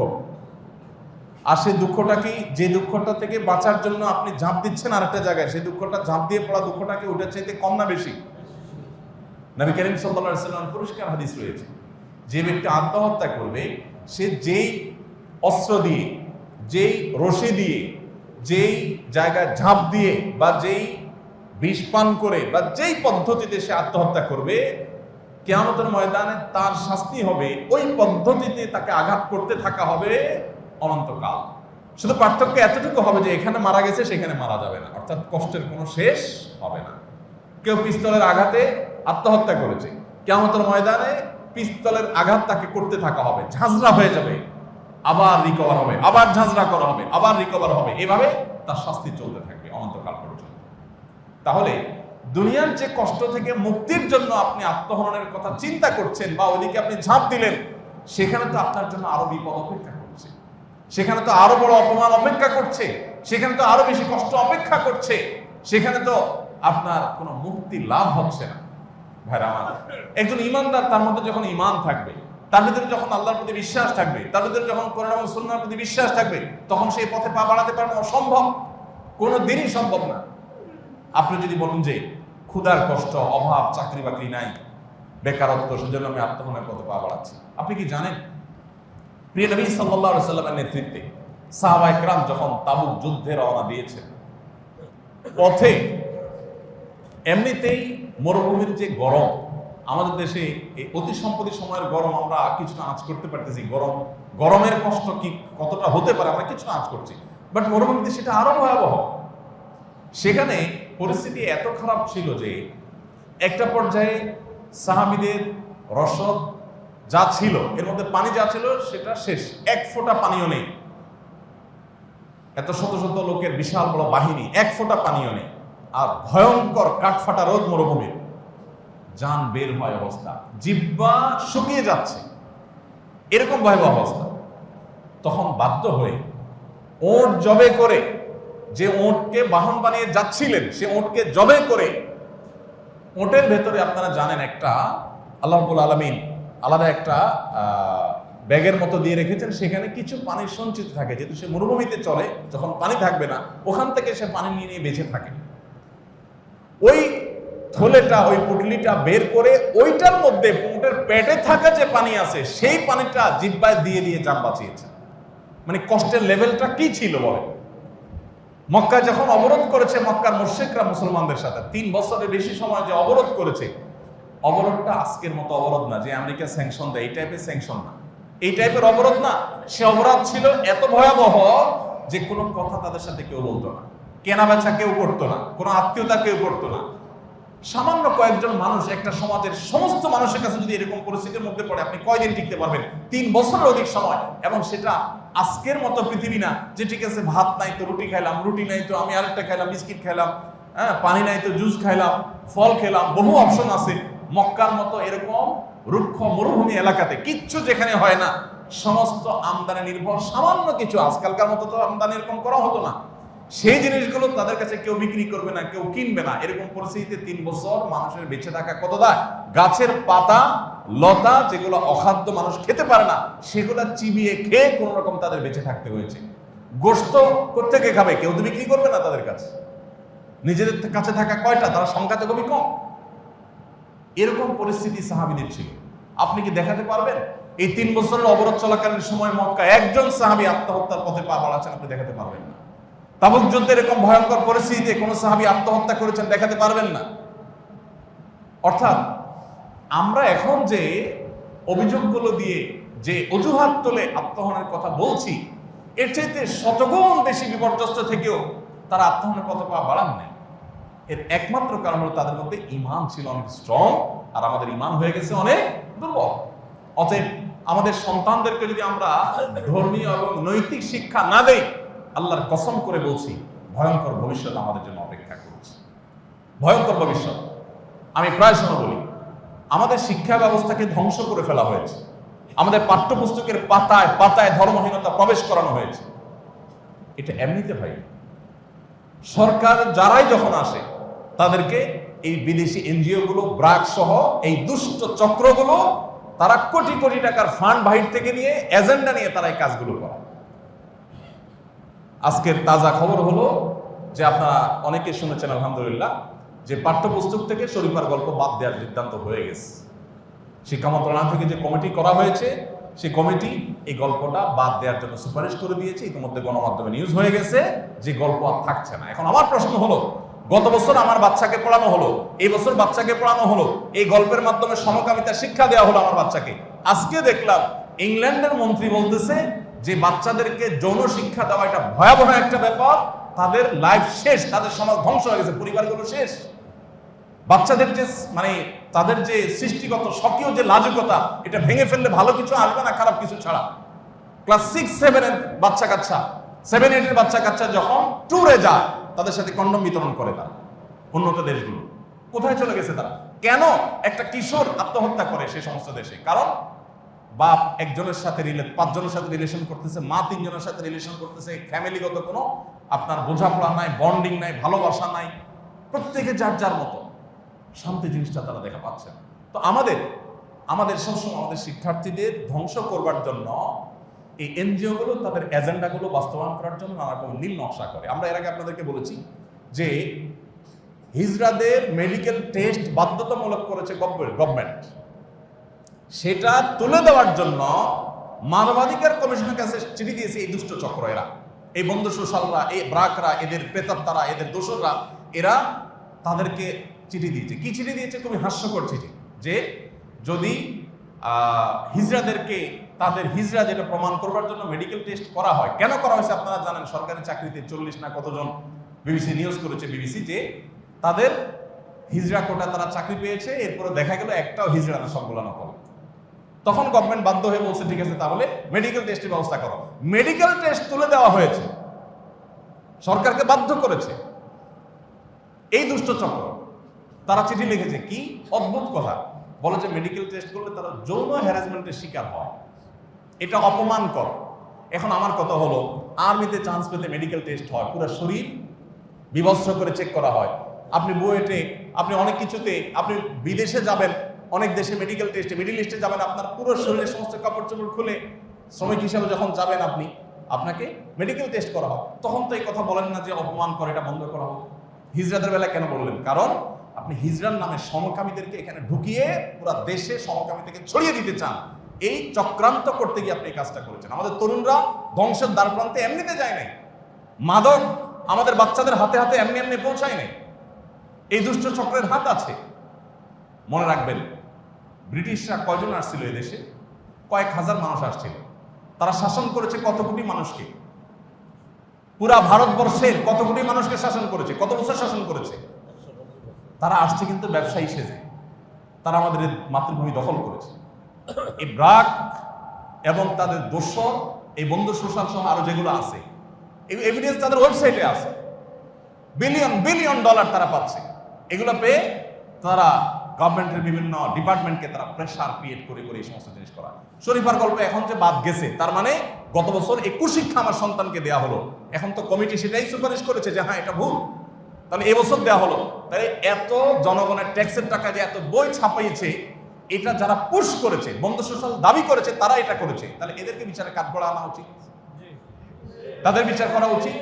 আর সেই দুঃখটা কি, যে দুঃখটা থেকে বাঁচার জন্য আপনি ঝাঁপ দিচ্ছেন আরেকটা জায়গায়, সেই দুঃখটা ঝাঁপ দিয়ে পড়া দুঃখটাকে ওটার চাইতে কম না বেশি? নবী করিম সাল্লাল্লাহু আলাইহি ওয়াসাল্লাম পরিষ্কার হাদিস রয়েছে, যে ব্যক্তি আত্মহত্যা করবে সে যেই অস্ত্র দিয়ে, যেই রশি দিয়ে, যেই জায়গায় ঝাঁপ দিয়ে, বা যেই বিষ পান করে, বা যেই পদ্ধতিতে সে আত্মহত্যা করবে, কিয়ামতের ময়দানে তার শাস্তি হবে ওই পদ্ধতিতে তাকে আঘাত করতে থাকা হবে অনন্তকাল। শুধু পার্থক্য এতটুকু হবে যে এখানে মারা গেছে, সেখানে মারা যাবে না, অর্থাৎ কষ্টের কোনো শেষ হবে না। কেউ পিস্তলের আঘাতে আত্মহত্যা করেছে, কিয়ামতের ময়দানে পিস্তলের আঘাত তাকে করতে থাকা হবে, ঝাঁঝরা হয়ে যাবে, আবার রিকভার হবে, আবার ঝাঁঝরা করা হবে, আবার রিকভার হবে, এভাবে তার শাস্তি চলতে থাকবে অনন্তকাল পর্যন্ত। তাহলে দুনিয়ার যে কষ্ট থেকে মুক্তির জন্য আপনি আত্মহননের কথা চিন্তা করছেন, বা ওইদিকে আপনি ঝাঁপ দিলেন, সেখানে তো আপনার জন্য আরো বিপদ অপেক্ষা করছে, সেখানে তো আরো বড় অপমান অপেক্ষা করছে, সেখানে তো আরো বেশি কষ্ট অপেক্ষা করছে, সেখানে তো আপনার কোনো মুক্তি লাভ হচ্ছে না। ভাইরা আমার, একজন ইমানদার, তার মধ্যে যখন ইমান থাকবে, তার ভিতরে যখন আল্লাহর প্রতি বিশ্বাস থাকবে, তার ভিতরে যখন কোরআন এবং সুন্নাহর প্রতি বিশ্বাস থাকবে, তখন সেই পথে পা বাড়াতে পারবে অসম্ভব, কোনো দিনই সম্ভব না। আপনি যদি বলেন যে ক্ষুধার কষ্ট, অভাব, চাকরি বাকরি নাই, বেকারত্ব, সেজন্য আমি আত্মহননের পথে পা বাড়াচ্ছি, আপনি কি জানেন প্রিয় নবী সাল্লাল্লাহু আলাইহি সাল্লামের নেতৃত্বে সাহাবায়ে কেরাম যখন তাবুক যুদ্ধে রওনা দিয়েছেন, পথে এমনিতেই মরুভূমির যে গরম, আমাদের দেশে এই অতি সম্প্রতি সময়ের গরম আমরা কিছুটা আঁচ করতে পারতেছি, গরমের কষ্ট কি কতটা হতে পারে আমরা কিছুটা আঁচ করছি, বাট মরুভূমিতে সেটা আরো ভয়াবহ। সেখানে পরিস্থিতি এত খারাপ ছিল যে একটা পর্যায়ে সাহাবীদের রসদ যা ছিল, এর মধ্যে পানি যা ছিল সেটা শেষ, এক ফোঁটা পানিও নেই। এত শত শত লোকের বিশাল বড় বাহিনী, এক ফোঁটা পানিও নেই, আর ভয়ঙ্কর কাঠফাটা রোদ মরুভূমির, জান বের হয় অবস্থা, জিহ্বা শুকিয়ে যাচ্ছে, এরকম ভয়াবহ অবস্থা। তখন বাধ্য হয়ে ওট জবে করে, যে ওটকে বাহন বানিয়ে যাচ্ছিলেন, সে ওটকে জবে করে, ওটের ভেতরে আপনারা জানেন একটা আল্লাহ রাব্বুল আলামিন আলাদা একটা ব্যাগের মতো দিয়ে রেখেছেন, সেখানে কিছু পানি সঞ্চিত থাকে, যেহেতু সে মরুভূমিতে চলে, যখন পানি থাকবে না ওখান থেকে সে পানি নিয়ে নিয়ে বেঁচে থাকে। ওই থলেটা, ওই পুটলিটা বের করে ওইটার মধ্যে ওটের পেটে থাকা যে পানি আছে, সেই পানিটা জিহ্বায় দিয়ে দিয়ে জান বাঁচিয়েছে। মানে কষ্টের লেভেলটা কি ছিল বলে। মক্কা যখন অবরোধ করেছে, মক্কার মুশরিকরা মুসলমানদের সাথে 3 বছরের বেশি সময় যে অবরোধ করেছে, অবরোধটা আজকের মতো অবরোধ না যে আমেরিকা স্যাংশন দেয়, এই টাইপের স্যাংশন না, এই টাইপের অবরোধ না। সে অবরোধ ছিল এত ভয়াবহ যে কোনো কথা তাদের সাথে কেউ বলতো না, কেনা বেচা কেউ করতো না, কোনো আত্মীয়তা কেউ করতো না। সামান্য কয়েকজন মানুষ একটা সমাজের সমস্ত মানুষের কাছে যদি এরকম পরিস্থিতির মধ্যে পড়ে, আপনি কয়দিন টিকতে পারবেন? 3 বছরের অধিক সময়। এবং সেটা আজকের মতো পৃথিবী না যে ঠিক আছে ভাত নাই তো রুটি খাইলাম, রুটি নাই তো আমি আরেকটা খাইলাম, বিস্কিট খাইলাম, পানি নাই তো জুস খাইলাম, ফল খেলাম, বহু অপশন আছে। মক্কার মতো এরকম রুক্ষ মরুভূমি এলাকাতে কিচ্ছু যেখানে হয় না, সমস্ত আমদানি নির্ভর সামান্য কিছু, আজকালকার মতো তো আমদানি এরকম করা হতো না, সেই জিনিসগুলো তাদের কাছে কেউ বিক্রি করবে না, কেউ কিনবে না। এরকম পরিস্থিতিতে 3 বছর মানুষের বেঁচে থাকা কত দায়। গাছের পাতা লতা যেগুলো অখাদ্য মানুষ খেতে পারে না, সেগুলো চিবিয়ে খেয়ে কোন রকম তাদের বেঁচে থাকতে হয়েছে। গোশত কোত্থেকে খাবে? কেউ তো বিক্রি করবে না তাদের কাছে। নিজেদের কাছে থাকা কয়টা, তারা সংখ্যা তো খুবই কম। এরকম পরিস্থিতি সাহাবীদের ছিল। আপনি কি দেখাতে পারবেন এই 3 বছরের অবরোধ চলাকালীন সময় মক্কা একজন সাহাবী আত্মহত্যার পথে পা বাড়াচ্ছেন? আপনি দেখাতে পারবেন না। তাবুক যুদ্ধে এরকম ভয়ঙ্কর পরিস্থিতিতে কোন সাহাবী আত্মহত্যা করেছেন? দেখাতে পারবেন না। অর্থাৎ আমরা এখন যে অভিযোগগুলো দিয়ে যে অজুহাত তুলে আত্মহননের কথা বলছি, এর চাইতে শতগুণ বেশি বিপর্যস্ত থেকেও তারা আত্মহননের পথ বাড়ান নাই। এর একমাত্র কারণ হলো তাদের মধ্যে ঈমান ছিল অনেক স্ট্রং, আর আমাদের ঈমান হয়ে গেছে অনেক দুর্বল। অতএব আমাদের সন্তানদেরকে যদি আমরা ধর্মীয় এবং নৈতিক শিক্ষা না দেই, আল্লাহর কসম করে বলছি ভয়ঙ্কর ভবিষ্যৎ আমাদের জন্য অপেক্ষা করছে। ভয়ঙ্কর ভবিষ্যৎ। আমি প্রায় সময় বলি, আমাদের শিক্ষা ব্যবস্থাকে ধ্বংস করে ফেলা হয়েছে। আমাদের পাঠ্যপুস্তকের পাতায় পাতায় ধর্মহীনতা প্রবেশ করানো হয়েছে। এটা এমনিতে হয়। সরকার যারাই যখন আসে তাদেরকে এই বিদেশি এনজিও গুলো, ব্রাক সহ এই দুষ্ট চক্রগুলো, তারা কোটি কোটি টাকার ফান্ড বাহির থেকে নিয়ে এজেন্ডা নিয়ে তারা এই কাজগুলো করে। আজকের তাজা খবর হলো যে আপনারা অনেকে শুনেছেন আলহামদুলিল্লাহ, যে পাঠ্যপুস্তক থেকে শরীফার গল্প বাদ দেওয়ার সিদ্ধান্ত হয়ে গেছে। শিক্ষা মন্ত্রণালয় থেকে যে কমিটি করা হয়েছে, সেই কমিটি এই গল্পটা বাদ দেওয়ার জন্য সুপারিশ করে দিয়েছে। ইতিমধ্যে গণমাধ্যমে নিউজ হয়ে গেছে যে গল্প আর থাকছে না। এখন আমার প্রশ্ন হলো, গত বছর আমার বাচ্চাকে পড়ানো হলো, এই বছর বাচ্চাকে পড়ানো হলো, এই গল্পের মাধ্যমে সমকামিতা শিক্ষা দেওয়া হলো আমার বাচ্চাকে। আজকে দেখলাম ইংল্যান্ডের মন্ত্রী বলতেছে যে বাচ্চাদেরকে যৌন শিক্ষা দেওয়া এটা ভয়াবহ একটা ব্যাপার, তাদের লাইফ শেষ, তাদের সমাজ ধ্বংস হয়ে গেছে, পরিবারগুলো শেষ। বাচ্চাদের যে মানে তাদের যে সৃষ্টিগত স্বকীয় যে লাজুকতা, এটা ভেঙে ফেললে ভালো কিছু আসবে না, খারাপ কিছু ছাড়া। ক্লাস 6-7 এর বাচ্চা কাচ্চা, 7-8 এর বাচ্চা কাচ্চা যখন ট্যুরে যায়, তাদের সাথে কন্ডম বিতরণ করে তারা উন্নত দেশগুলো। কোথায় চলে গেছে তারা? কেন একটা কিশোর আত্মহত্যা করে সে সমস্ত দেশে? কারণ বাপ একজনের সাথে 5 জনের সাথে রিলেশন করতেছে, মা 3 জনের সাথে রিলেশন করতেছে, ফ্যামিলিগত কোনো আপনার বোঝাপড়া নাই, বন্ডিং নাই, ভালোবাসা নাই, প্রত্যেকে যার যার মতো। শান্তি জিনিসটা তারা দেখা পাচ্ছে না। তো আমাদের সবসময় আমাদের শিক্ষার্থীদের ধ্বংস করবার জন্য এই এনজিও গুলো তাদের এজেন্ডাগুলো বাস্তবায়ন করার জন্য নানা রকম নীল নকশা করে। আমরা এর আগে আপনাদেরকে বলেছি যে হিজড়াদের মেডিকেল টেস্ট বাধ্যতামূলক করেছে গভর্নমেন্ট। সেটা তুলে দেওয়ার জন্য মানবাধিকার কমিশনের কাছে চিঠি দিয়েছে এই দুষ্ট চক্র, এরা, এই বন্ধু সোশ্যালরা, এই ব্রাকরা, এদের প্রেতাত্মারা, এদের দোসররা, এরা তাদেরকে চিঠি দিয়েছে। কি চিঠি দিয়েছে? খুবই হাস্যকর চিঠি, যে যদি হিজড়াদেরকে তাদের হিজড়া যেটা প্রমাণ করবার জন্য মেডিকেল টেস্ট করা হয়। কেন করা হয়েছে আপনারা জানেন, সরকারি চাকরিতে 40 না কতজন বিবিসি নিউজ করেছে, বিবিসি, যে তাদের হিজড়া কোটা তারা চাকরি পেয়েছে, এরপরে দেখা গেল একটাও হিজড়া না, সবগুলো নকল। তখন গভর্নমেন্ট বাধ্য হয়ে বলছে ঠিক আছে তাহলে মেডিকেল টেস্টের ব্যবস্থা করো। মেডিকেল টেস্ট তুলে দেওয়া হয়েছে, সরকারকে বাধ্য করেছে এই দুষ্ট চক্র। তারা চিঠি লিখেছে, কি অদ্ভুত কথা, বলে যে মেডিকেল টেস্ট করলে তারা যৌন হ্যারাসমেন্টের শিকার হয়, এটা অপমানকর। এখন আমার কথা হলো, আর্মিতে চান্স পেতে মেডিকেল টেস্ট হয়, পুরো শরীর বিবস্ত্র করে চেক করা হয়। আপনি বুয়েটে, আপনি অনেক কিছুতে, আপনি বিদেশে যাবেন, অনেক দেশে মেডিকেল টেস্টে, মিডিল ইস্টে যাবেন, আপনার পুরো শরীরের সমস্ত কাপড় চোপড় খুলে শ্রমিক হিসাবে যখন যাবেন আপনি, আপনাকে মেডিকেল টেস্ট করা হোক। তখন তো এই কথা বলেন না যে অপমান করে, এটা বন্ধ করা হোক। হিজড়াদের বেলায় কেন বললেন? কারণ আপনি হিজড়ার নামে সমকামীদেরকে এখানে ঢুকিয়ে পুরো দেশে সমকামী থেকে ছড়িয়ে দিতে চান। এই চক্রান্ত করতে গিয়ে আপনি এই কাজটা করেছেন। আমাদের তরুণরা ধ্বংসের দ্বার প্রান্তে এমনিতে যায় নাই, মাদক আমাদের বাচ্চাদের হাতে হাতে এমনি এমনি পৌঁছায় নাই, এই দুষ্ট চক্রের হাত আছে। মনে রাখবেন, ব্রিটিশরা কয়জন আসছিল এই দেশে? কয়েক হাজার মানুষ আসছিল। তারা শাসন করেছে কত কোটি মানুষকে? পুরা ভারতবর্ষের কত কোটি মানুষকে শাসন করেছে? কত বছর শাসন করেছে? তারা আসছে কিন্তু ব্যবসায়ী সেজে, তারা আমাদের মাতৃভূমি দখল করেছে। এই ব্রাক এবং তাদের দোসর, এই বন্ধু সোশ্যাল সহ আরো যেগুলো আছে, এই এভিডেন্স তাদের ওয়েবসাইটে আছে। বিলিয়ন বিলিয়ন ডলার তারা পাচ্ছে। এগুলো পেয়ে তারা গভর্নমেন্টের বিভিন্ন ডিপার্টমেন্টকে তারা প্রেশার ক্রিয়েট করে করে এই সমস্ত জিনিস করা। শরীফার গল্প এখন যে বাদ গেছে, তার মানে গত বছর এই কুশিক্ষা আমার সন্তানকে দেওয়া হলো, এখন তো কমিটি সেটাই সুপারিশ করেছে যে হ্যাঁ এটা ভুল, তাহলে এবছর দেওয়া হলো। তাহলে এত জনগণের ট্যাক্সের টাকা যে এত বই ছাপাইছে, এটা যারা পুশ করেছে, বন্ধু সোশ্যাল দাবি করেছে, তারা এটা করেছে, তাহলে এদেরকে বিচারে কাঠগড়া আনা উচিত, তাদের বিচার করা উচিত।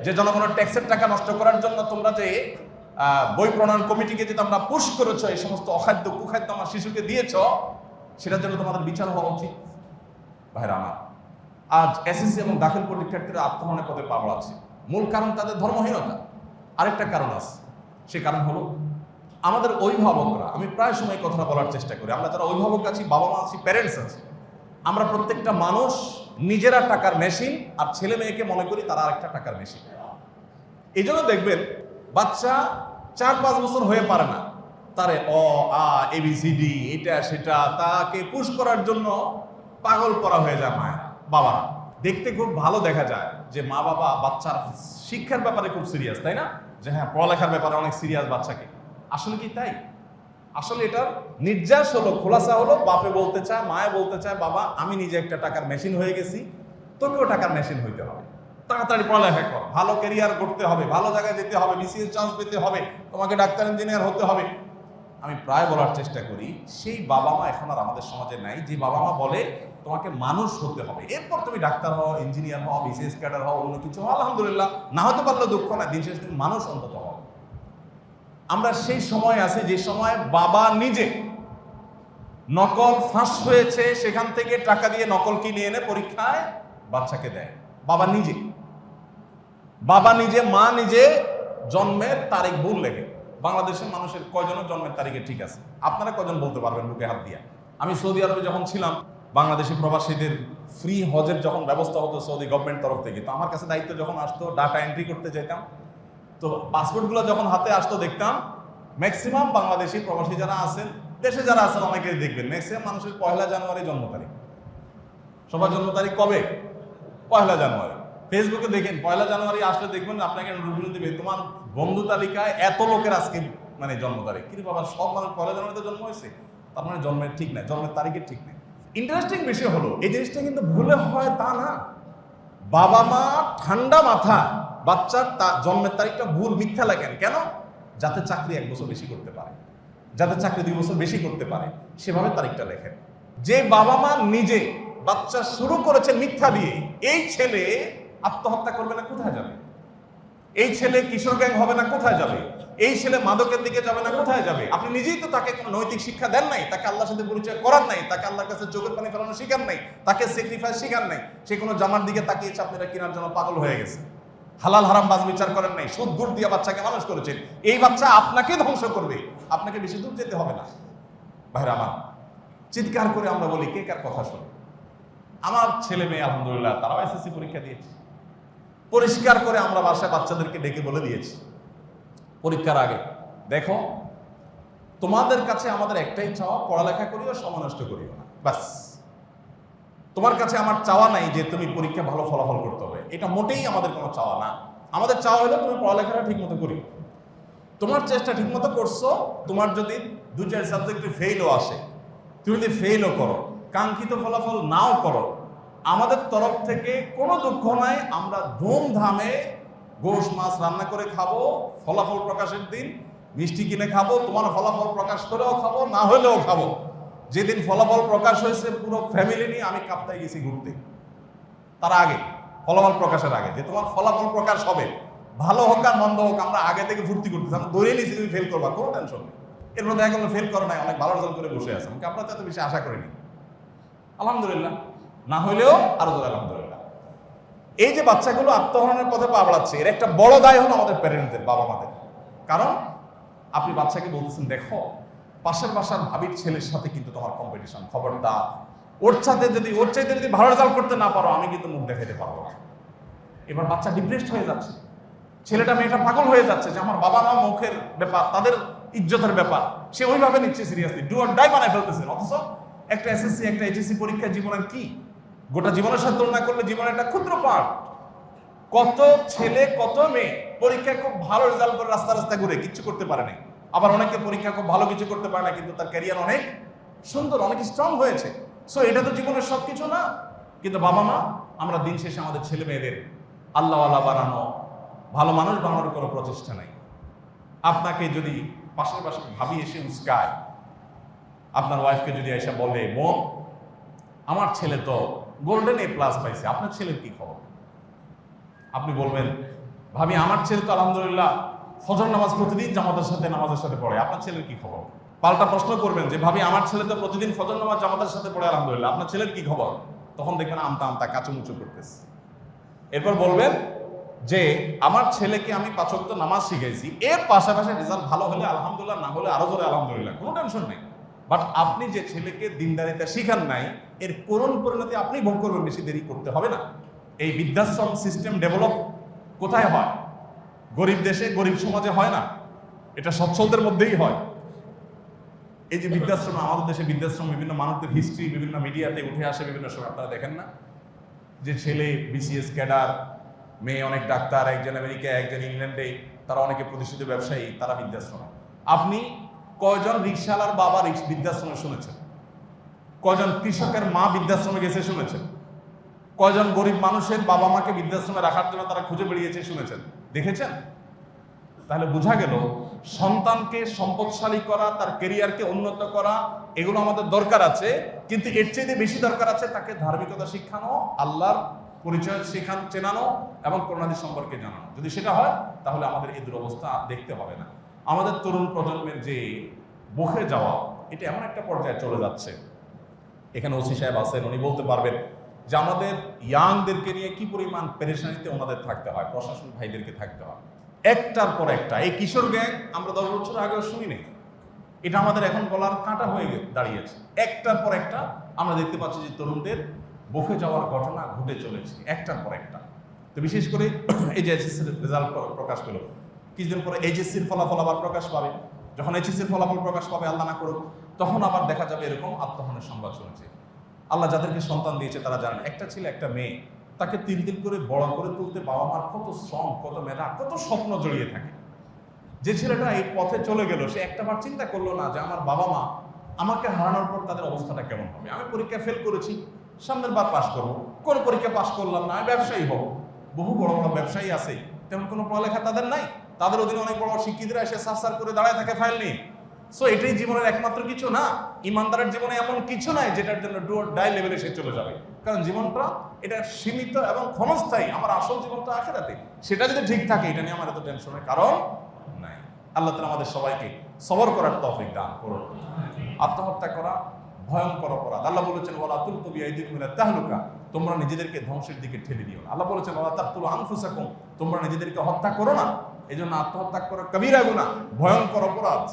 যে জনগণের ট্যাক্সের টাকা নষ্ট করার জন্য তোমরা যে বই প্রণয়ন কমিটিকে যে তোমরা পুশ করেছো, এই সমস্ত অখাদ্য কুখাদ্য আমার শিশুকে দিয়েছ, সেটার জন্য তোমাদের বিচার হওয়া উচিত। ভাইরা আমার, আজ এসএসসি এবং দাখিল পরীক্ষার্থীরা আত্মহননের পথে পা বাড়াচ্ছে। মূল কারণ তাদের ধর্মহীনতা। আরেকটা কারণ আছে, সে কারণ হলো আমাদের অভিভাবকরা, আমি প্রায় সময় কথাটা বলার চেষ্টা করি, আমরা যারা অভিভাবক আছি, বাবা মা আছি, প্যারেন্টস আছি, আমরা প্রত্যেকটা মানুষ নিজেরা টাকার মেশিন, আর ছেলে মেয়েকে মনে করি তারা আরেকটা টাকার মেশিন। এই জন্য দেখবেন বাচ্চা 4-5 বছর হয়ে পারে না, তারে অ আ ABCD এটা সেটা তাকে পুশ করার জন্য পাগল করা হয়ে যায় মায়েরা বাবারা। দেখতে খুব ভালো দেখা যায় যে মা বাবা বাচ্চার শিক্ষার ব্যাপারে খুব সিরিয়াস, তাই না? যে হ্যাঁ, পড়ালেখার ব্যাপারে অনেক সিরিয়াস বাচ্চাকে। আসলে কি তাই? আসলে এটার নির্যাস হলো, খোলাসা হলো, বাপে বলতে চায়, মায়ে বলতে চায়, বাবা আমি নিজে একটা টাকার মেশিন হয়ে গেছি, তোকেও টাকার মেশিন হইতে হবে, তাড়াতাড়ি পড়ালেখা কর, ভালো ক্যারিয়ার করতে হবে, ভালো জায়গায় যেতে হবে, BCS চান্স পেতে হবে, তোমাকে ডাক্তার ইঞ্জিনিয়ার হতে হবে। আমি প্রায় বলার চেষ্টা করি, সেই বাবা মা এখন আর আমাদের সমাজে নাই, যে বাবা মা বলে তোমাকে মানুষ হতে হবে, এরপর তুমি ডাক্তার হও, ইঞ্জিনিয়ার হও, BCS ক্যাডার হও, অন্য কিছু হও, আলহামদুলিল্লাহ, না হতে পারলে দুঃখ না, দিন শেষে তুমি মানুষ অন্তত হও। আমরা সেই সময় আছি যে সময় বাবা নিজে নকল ফাঁস হয়েছে, সেখান থেকে টাকা দিয়ে নকল কিনে এনে পরীক্ষায় বাচ্চাকে দেয়। বাবা নিজে, মা নিজে জন্মের তারিখ ভুল লেখে। বাংলাদেশের মানুষের কয়জনের জন্মের তারিখে ঠিক আছে? আপনারা কয়জন বলতে পারবেন বুকে হাত দিয়া? আমি সৌদি আরবে যখন ছিলাম, বাংলাদেশি প্রবাসীদের ফ্রি হজের যখন ব্যবস্থা হতো সৌদি গভর্নমেন্ট তরফ থেকে, তো আমার কাছে দায়িত্ব যখন আসতো, ডাটা এন্ট্রি করতে যেতাম, তো পাসপোর্টগুলো যখন হাতে আসতো দেখতাম ম্যাক্সিমাম বাংলাদেশি প্রবাসী যারা আছেন, দেশে যারা আছেন অনেকেই দেখবেন ম্যাক্সিমাম মানুষের 1 জানুয়ারি জন্ম তারিখ। সবার জন্ম তারিখ কবে? 1 জানুয়ারি। ফেসবুকে দেখেন 1 জানুয়ারি আসলে দেখবেন আপনাকে নোটিফিকেশন দিবে, তোমার বন্ধু তালিকায় এত লোকের আজকে মানে জন্ম তারিখ। কিন্তু বাবা, সব মানুষ 1 জানুয়ারিতে জন্ম হয়েছে, তার মানে জন্মের ঠিক নাই, জন্মের তারিখের ঠিক নেই। ইন্টারেস্টিং বিষয় হলো, এই জিনিসটা কিন্তু ভুলে হয় তা না। বাবা মা ঠান্ডা মাথা বাচ্চার জন্মের তারিখটা ভুল, মিথ্যা লেখেন কেন? যাতে চাকরি 1 বছর বেশি করতে পারে, যাতে চাকরি 2 বছর বেশি করতে পারে, সেভাবে তারিখটা লেখেন। যে বাবা মা নিজে বাচ্চা শুরু করেছেন মিথ্যা দিয়ে, এই ছেলে আত্মহত্যা করবে না কোথায় যাবে? এই ছেলে কিশোর গ্যাং হবে না কোথায় যাবে? এই ছেলে মাদকের দিকে যাবে না কোথায় যাবে? আপনি নিজেই তো তাকে কোনো নৈতিক শিক্ষা দেন নাই, তাকে আল্লাহর সাথে পরিচয় করার নাই, তাকে আল্লাহর কাছে চোখের পানি ফেলানো শিখান নাই, তাকে স্যাক্রিফাইস শিখান নাই। সে কোনো জামার দিকে তাকিয়েছে, আপনারা কেনার জন্য পাগল হয়ে গেছে। হালাল হারাম বাজ বিচার করেন নাই, সুদ ঘুষ দিয়ে বাচ্চাকে মানুষ করেছেন। এই বাচ্চা আপনাকে ধ্বংস করবে, আপনাকে বেশি দূর যেতে হবে না। ভাইরা আমার, চিৎকার করে আমরা বলি কে কার কথা শোনে? আমার ছেলে মেয়ে আলহামদুলিল্লাহ তারাও SSC পরীক্ষা দিয়েছে। পরিষ্কার করে আমরা বাসায় বাচ্চাদেরকে ডেকে বলে দিয়েছি পরীক্ষার আগে, দেখো তোমাদের কাছে আমাদের একটাই চাওয়া, পড়ালেখা করিও, সময় নষ্ট করিও না, বাস। তোমার কাছে আমার চাওয়া নাই যে তুমি পরীক্ষা ভালো ফলাফল করতে হবে, এটা মোটেই আমাদের কোনো চাওয়া না। আমাদের চাওয়া হলো তুমি পড়ালেখাটা ঠিক মতো করি, তোমার চেষ্টা ঠিক মতো করছো, তোমার যদি 2-4 সাবজেক্টে ফেইলও আসে, তুমি যদি ফেইলও করো, কাঙ্ক্ষিত ফলাফল নাও করো, আমাদের তরফ থেকে কোনো দুঃখ নাই, আমরা ধুমধামে গোশ মাছ রান্না করে খাবো, ফলাফল প্রকাশের দিন মিষ্টি কিনে খাবো, তোমার ফলাফল প্রকাশ করেও খাবো, না হলেও খাবো। যেদিন ফলাফল প্রকাশ হয়েছে পুরো ফ্যামিলি নিয়ে আমি কাপ্তায় গেছি ঘুরতে, তার আগে ফলাফল প্রকাশের আগে, যে তোমার ফলাফল প্রকাশ হবে, ভালো হোক আর মন্দ হোক, আমরা আগে থেকে ফুর্তি করতেছি, আমরা ধরে নিয়েছি তুমি ফেল করবা, কোনো টেনশন নেই। এরপর দেখা গেলো ফেল করো নাই, অনেক ভালো রেজাল্ট করে বসে আছে, আমরা তো এত বেশি আশা করিনি, আলহামদুলিল্লাহ, না হইলেও আরো জোরে আলহামদুলিল্লাহ। এই যে বাচ্চাগুলো আত্মহরণের পথে পা বাড়াচ্ছে, এর একটা বড় দায় হলো আমাদের প্যারেন্টদের, বাবা মাদের। কারণ আপনি বাচ্চাকে বলতেছেন, দেখো পাশের বাসার ভাবির ছেলের সাথে কিন্তু তোমার কম্পিটিশন, খবরদার, ওর চাইতে যদি ভালো রেজাল্ট করতে না পারো, আমি কিন্তু মুখ দেখাতে পারবো না। এবার বাচ্চা ডিপ্রেসড হয়ে যাচ্ছে, ছেলেটা মেয়েটা পাগল হয়ে যাচ্ছে যে আমার বাবা মা মুখের ব্যাপার, তাদের ইজ্জতের ব্যাপার, সে ওইভাবে নিচ্ছে সিরিয়াসলি, ডু অর ডাই বানায় ফেলতেছে। অথচ একটা SSC একটা HSC পরীক্ষা জীবনের কি, গোটা জীবনের সাথে তুলনা করলে জীবনের একটা ক্ষুদ্র পার্ট। কত ছেলে কত মেয়ে পরীক্ষায় খুব ভালো রেজাল্ট করে রাস্তা রাস্তা ঘুরে কিচ্ছু করতে পারে নাই, আবার অনেকে পরীক্ষা খুব ভালো কিছু করতে পারে না, কিন্তু তার ক্যারিয়ার অনেক সুন্দর, অনেক স্ট্রং হয়েছে। সো এটা তো জীবনের সবকিছু না। কিন্তু বাবা মা আমরা দিন শেষে আমাদের ছেলে মেয়েদের আল্লাহওয়ালা বানানো, ভালো মানুষ বানানোর কোনো প্রচেষ্টা নাই। আপনাকে যদি পাশের ভাবি এসে উস্কায়, আপনার ওয়াইফকে যদি এসে বলে, বোন আমার ছেলে তো গোল্ডেন A+ পাইছে, আপনার ছেলের কি খবর? আপনি বলবেন, ভাবি আমার ছেলে তো আলহামদুলিল্লাহ ফজর নামাজ প্রতিদিন নামাজের সাথে পড়ে, আপনার ছেলের কি খবর? পাল্টা প্রশ্ন করবেন যে, ভাবি আমার ছেলে তো প্রতিদিন ফজর নামাজ জামাতের সাথে পড়ে আলহামদুলিল্লাহ, আপনার ছেলের কি খবর? তখন দেখবেন আমতা আমতা কাচুমুচু করতেছে। এরপর বলবেন, যে আমার ছেলেকে আমি 5 ওয়াক্ত নামাজ শিখাইছি, এর পাশাপাশি রেজাল্ট ভালো হলে আলহামদুলিল্লাহ, না হলে আরো জোরে আলহামদুলিল্লাহ, কোনো টেনশন নেই। বাট আপনি যে ছেলেকে দিনদারিতা শিখান নাই, এর করুণ পরিণতি আপনি ভোগ করবেন, বেশি দেরি করতে হবে না। এই বৃদ্ধাশ্রম সিস্টেম ডেভেলপ কোথায় হয়? গরিব দেশে, গরিব সমাজে হয় না, এটা সচ্ছলদের মধ্যেই হয়। এই যে বৃদ্ধাশ্রম, আমাদের দেশে বৃদ্ধাশ্রম বিভিন্ন মানুষদের হিস্ট্রি বিভিন্ন মিডিয়াতে উঠে আসে বিভিন্ন সময়, আপনারা দেখেন না যে ছেলে বিসিএস ক্যাডার, মেয়ে অনেক ডাক্তার, একজন আমেরিকা, একজন ইংল্যান্ডে, তারা অনেকে প্রতিষ্ঠিত ব্যবসায়ী, তারা বৃদ্ধাশ্রমে। আপনি কয়জন রিক্সাওয়ালার বাবা বৃদ্ধাশ্রমে শুনেছেন? কয়জন কৃষকের মা বৃদ্ধাশ্রমে গেছে শুনেছেন? কয়জন গরিব মানুষের বাবা মাকে বৃদ্ধাশ্রমে রাখার জন্য তারা খুঁজে বেরিয়েছে শুনেছেন, দেখেছেন? তাহলে বোঝা গেল সন্তানকে সম্পদশালী করা, তার কেরিয়ারকে উন্নত করা, এগুলো আমাদের দরকার আছে, কিন্তু এর চেয়ে বেশি দরকার আছে তাকে ধার্মিকতা শিখানো, আল্লাহর পরিচয় শেখানো, চেনানো এবং করোনাদি সম্পর্কে জানানো। যদি সেটা হয় তাহলে আমাদের এই দুরবস্থা দেখতে হবে না। আমাদের তরুণ প্রজন্মের যে বকে যাওয়া, এটা এমন একটা পর্যায়ে চলে যাচ্ছে, এখানে ওসি সাহেব আছেন, উনি বলতে পারবেন যে আমাদের ইয়াংদেরকে নিয়ে কি পরিমাণ পেরেশানিতে ওনাদের থাকতে হয়, প্রশাসন ভাইদেরকে থাকতে হয় একটার পর একটা। এই কিশোর গ্যাং আমরা 10 বছর আগেও শুনিনি, এটা আমাদের এখন গলার কাঁটা হয়ে দাঁড়িয়েছে। একটার পর একটা আমরা দেখতে পাচ্ছি যে তরুণদের বকে যাওয়ার ঘটনা ঘটে চলেছে একটার পর একটা। তো বিশেষ করে এই যে এইচএসসির রেজাল্ট প্রকাশ পেল, কিছুদিন পরে এইচএসসির ফলাফল আবার প্রকাশ পাবে। যখন এইচএসসির ফলাফল প্রকাশ পাবে, আল্লাহ না করুক, তখন আবার দেখা যাবে এরকম আত্মহননের সংবাদ শুনেছে। আল্লাহ যাদেরকে সন্তান দিয়েছে তারা জানেন, একটা ছেলে একটা মেয়ে, তাকে 3 দিন করে বড় করে তুলতে বাবা মার কত শ্রম, কত মেধা, কত স্বপ্ন জড়িয়ে থাকে। যে ছেলেটা এই পথে চলে গেল, সে একটাবার চিন্তা করলো না যে আমার বাবা মা আমাকে হারানোর পর তাদের অবস্থাটা কেমন হবে। আমি পরীক্ষা ফেল করেছি, সামনের বার পাশ করবো, কোনো পরীক্ষা পাশ করলাম না, আমি ব্যবসায়ী হব। বহু বড় বড় ব্যবসায়ী আছে, তেমন কোনো পড়ালেখা তাদের নাই, তাদের অধীনে অনেক বড় শিক্ষিতরা এসে সার করে দাঁড়ায় থাকে ফাইল নিয়ে। সো এটাই জীবনের একমাত্র কিছু না। ইমানদারের জীবনে এমন কিছু নাই যেটার জন্য ডু অর ডাই লেভেলে সে চলে যাবে, কারণ জীবনটা এটা সীমিত এবং ক্ষণস্থায়ী। আমার আসল জীবনটা আখিরাতে, সেটা যদি ঠিক থাকে এটা নিয়ে আমার এত টেনশনের কারণ নাই। আল্লাহ তাআলা আমাদের সবাইকে সবর করার তৌফিক দান করুন। আত্মহত্যা করা ভয়ঙ্কর অপরাধ। আল্লাহ বলেছেন ওয়ালা তুলকু বিআইদিকুম ইলা তাহলুকা, তোমরা নিজেদেরকে ধ্বংসের দিকে ঠেলে দিও না। আল্লাহ বলেছেন ওয়ালা তাকতুলু আনফুসাকুম, তোমরা নিজেদেরকে হত্যা করো না। এজন্য আত্মহত্যা করা কবিরা গুনাহ, ভয়ঙ্কর অপরাধ।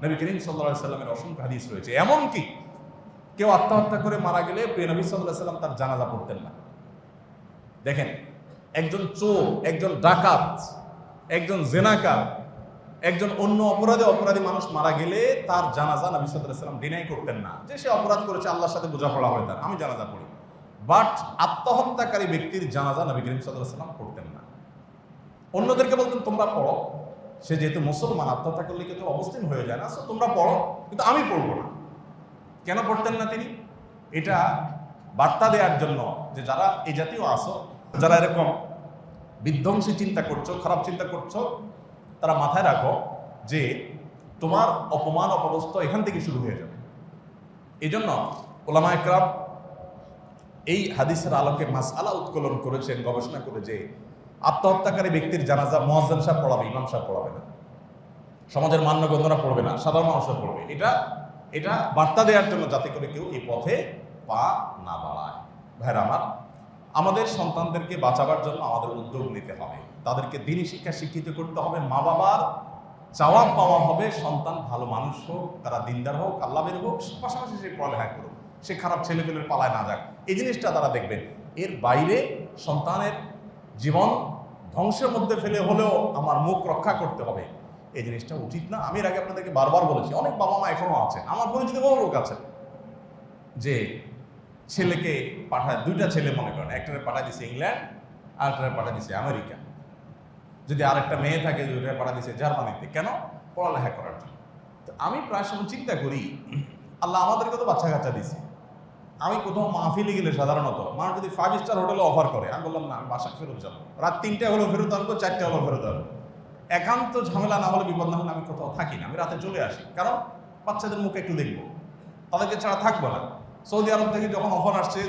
নবী করিম সাল্লাল্লাহু আলাইহি সাল্লামের অসংখ্য হাদিস রয়েছে। এমনকি কেউ আত্মহত্যা করে মারা গেলে প্রিয় নবী সাল্লাল্লাহু আলাইহি সাল্লাম তার জানাজা পড়তেন না। দেখেন, একজন চোর, একজন ডাকাত, একজন জেনাকার, একজন অন্য অপরাধী মানুষ মারা গেলে তার জানাজা নবী সাল্লাল্লাহু আলাইহি সাল্লাম ডিনাই করতেন না, যে সে অপরাধ করেছে, আল্লাহর সাথে বোঝাপড়া হয় তার, আমি জানাজা পড়ি। বাট আত্মহত্যাকারী ব্যক্তির জানাজা নবী করিম সাল্লাল্লাহু আলাইহি সাল্লাম পড়তেন না। অন্যদেরকে বলতেন তোমরা পড়ো, সে যেহেতু মুসলমান, আত্মহত্যা করলে কিন্তু অবস্থান হয়ে যায় না, সো তোমরা পড়ো, কিন্তু আমি পড়বো না। কেন পড়তেন না তিনি? এটা বার্তা দেওয়ার জন্য যে যারা এই জাতীয় আসো, যারা এরকম বিধ্বংসী চিন্তা করছো, খারাপ চিন্তা করছো, তারা মাথায় রাখো যে তোমার অপমান অপদস্থ এখান থেকে শুরু হয়ে যাবে। এই জন্য ওলামা একরাম এই হাদিসের আলোকে মাসআলা উত্তোলন করেছেন, গবেষণা করে, যে আত্মহত্যাকারী ব্যক্তির জানাজা মুয়াজ্জিন সাহেব পড়াবে, ইমাম সাহেব পড়াবে না, সমাজের মান্যগণ্যরা পড়বে না, সাধারণ মানুষরা পড়বে। এটা বার্তা দেওয়ার জন্য, যাতে করে কেউ এই পথে পা না বাড়ায়। ভাইরা আমার, আমাদের সন্তানদেরকে বাঁচাবার জন্য আমাদের উদ্যোগ নিতে হবে, তাদেরকে দ্বীনি শিক্ষা শিক্ষিত করতে হবে। মা বাবার চাওয়া পাওয়া হবে সন্তান ভালো মানুষ হোক, তারা দিনদার হোক, আল্লাহর হোক, পাশাপাশি সে পড়ালেখা করুক, সে খারাপ ছেলেপেলের পালায় না যাক, এই জিনিসটা তারা দেখবেন। এর বাইরে সন্তানের জীবন ধ্বংসের মধ্যে ফেলে হলেও আমার মুখ রক্ষা করতে হবে, এই জিনিসটা উচিত না। আমি এর আগে আপনাদেরকে বারবার বলেছি, অনেক বাবা মা এখনো আছেন, আমার পরিচিত বহু লোক আছেন, যে ছেলেকে পাঠায়, 2টা ছেলে মনে করেন, একটারে পাঠায় দিছে ইংল্যান্ড, আরেকটারে পাঠায় দিছে আমেরিকা। যদি আরেকটা মেয়ে থাকে, 2টারে পাঠায় দিছে জার্মানিতে। কেন? পড়ালেখা করার জন্য। তো আমি প্রায় সময় চিন্তা করি, আল্লাহ আমাদেরকে তো বাচ্চা কাচ্চা দিছে, আমি কোথাও মাহফিলে গেলে সাধারণত মানুষ যদি 5 স্টার হোটেলে অফার করে, আমি বললাম না, আমি বাসায় ফেরত যাবো, রাত 3টে হলো ফেরত আসবো, 4টে হলো ফেরত আসবো। একান্ত ঝামেলা না হলে, বিপদ না হলে আমি কোথাও থাকি না, আমি রাতে চলে আসি, কারণ বাচ্চাদের মুখে একটু দেখবো, তাদেরকে ছাড়া থাকবো না। সৌদি আরব থেকে যখন অফার আসছে,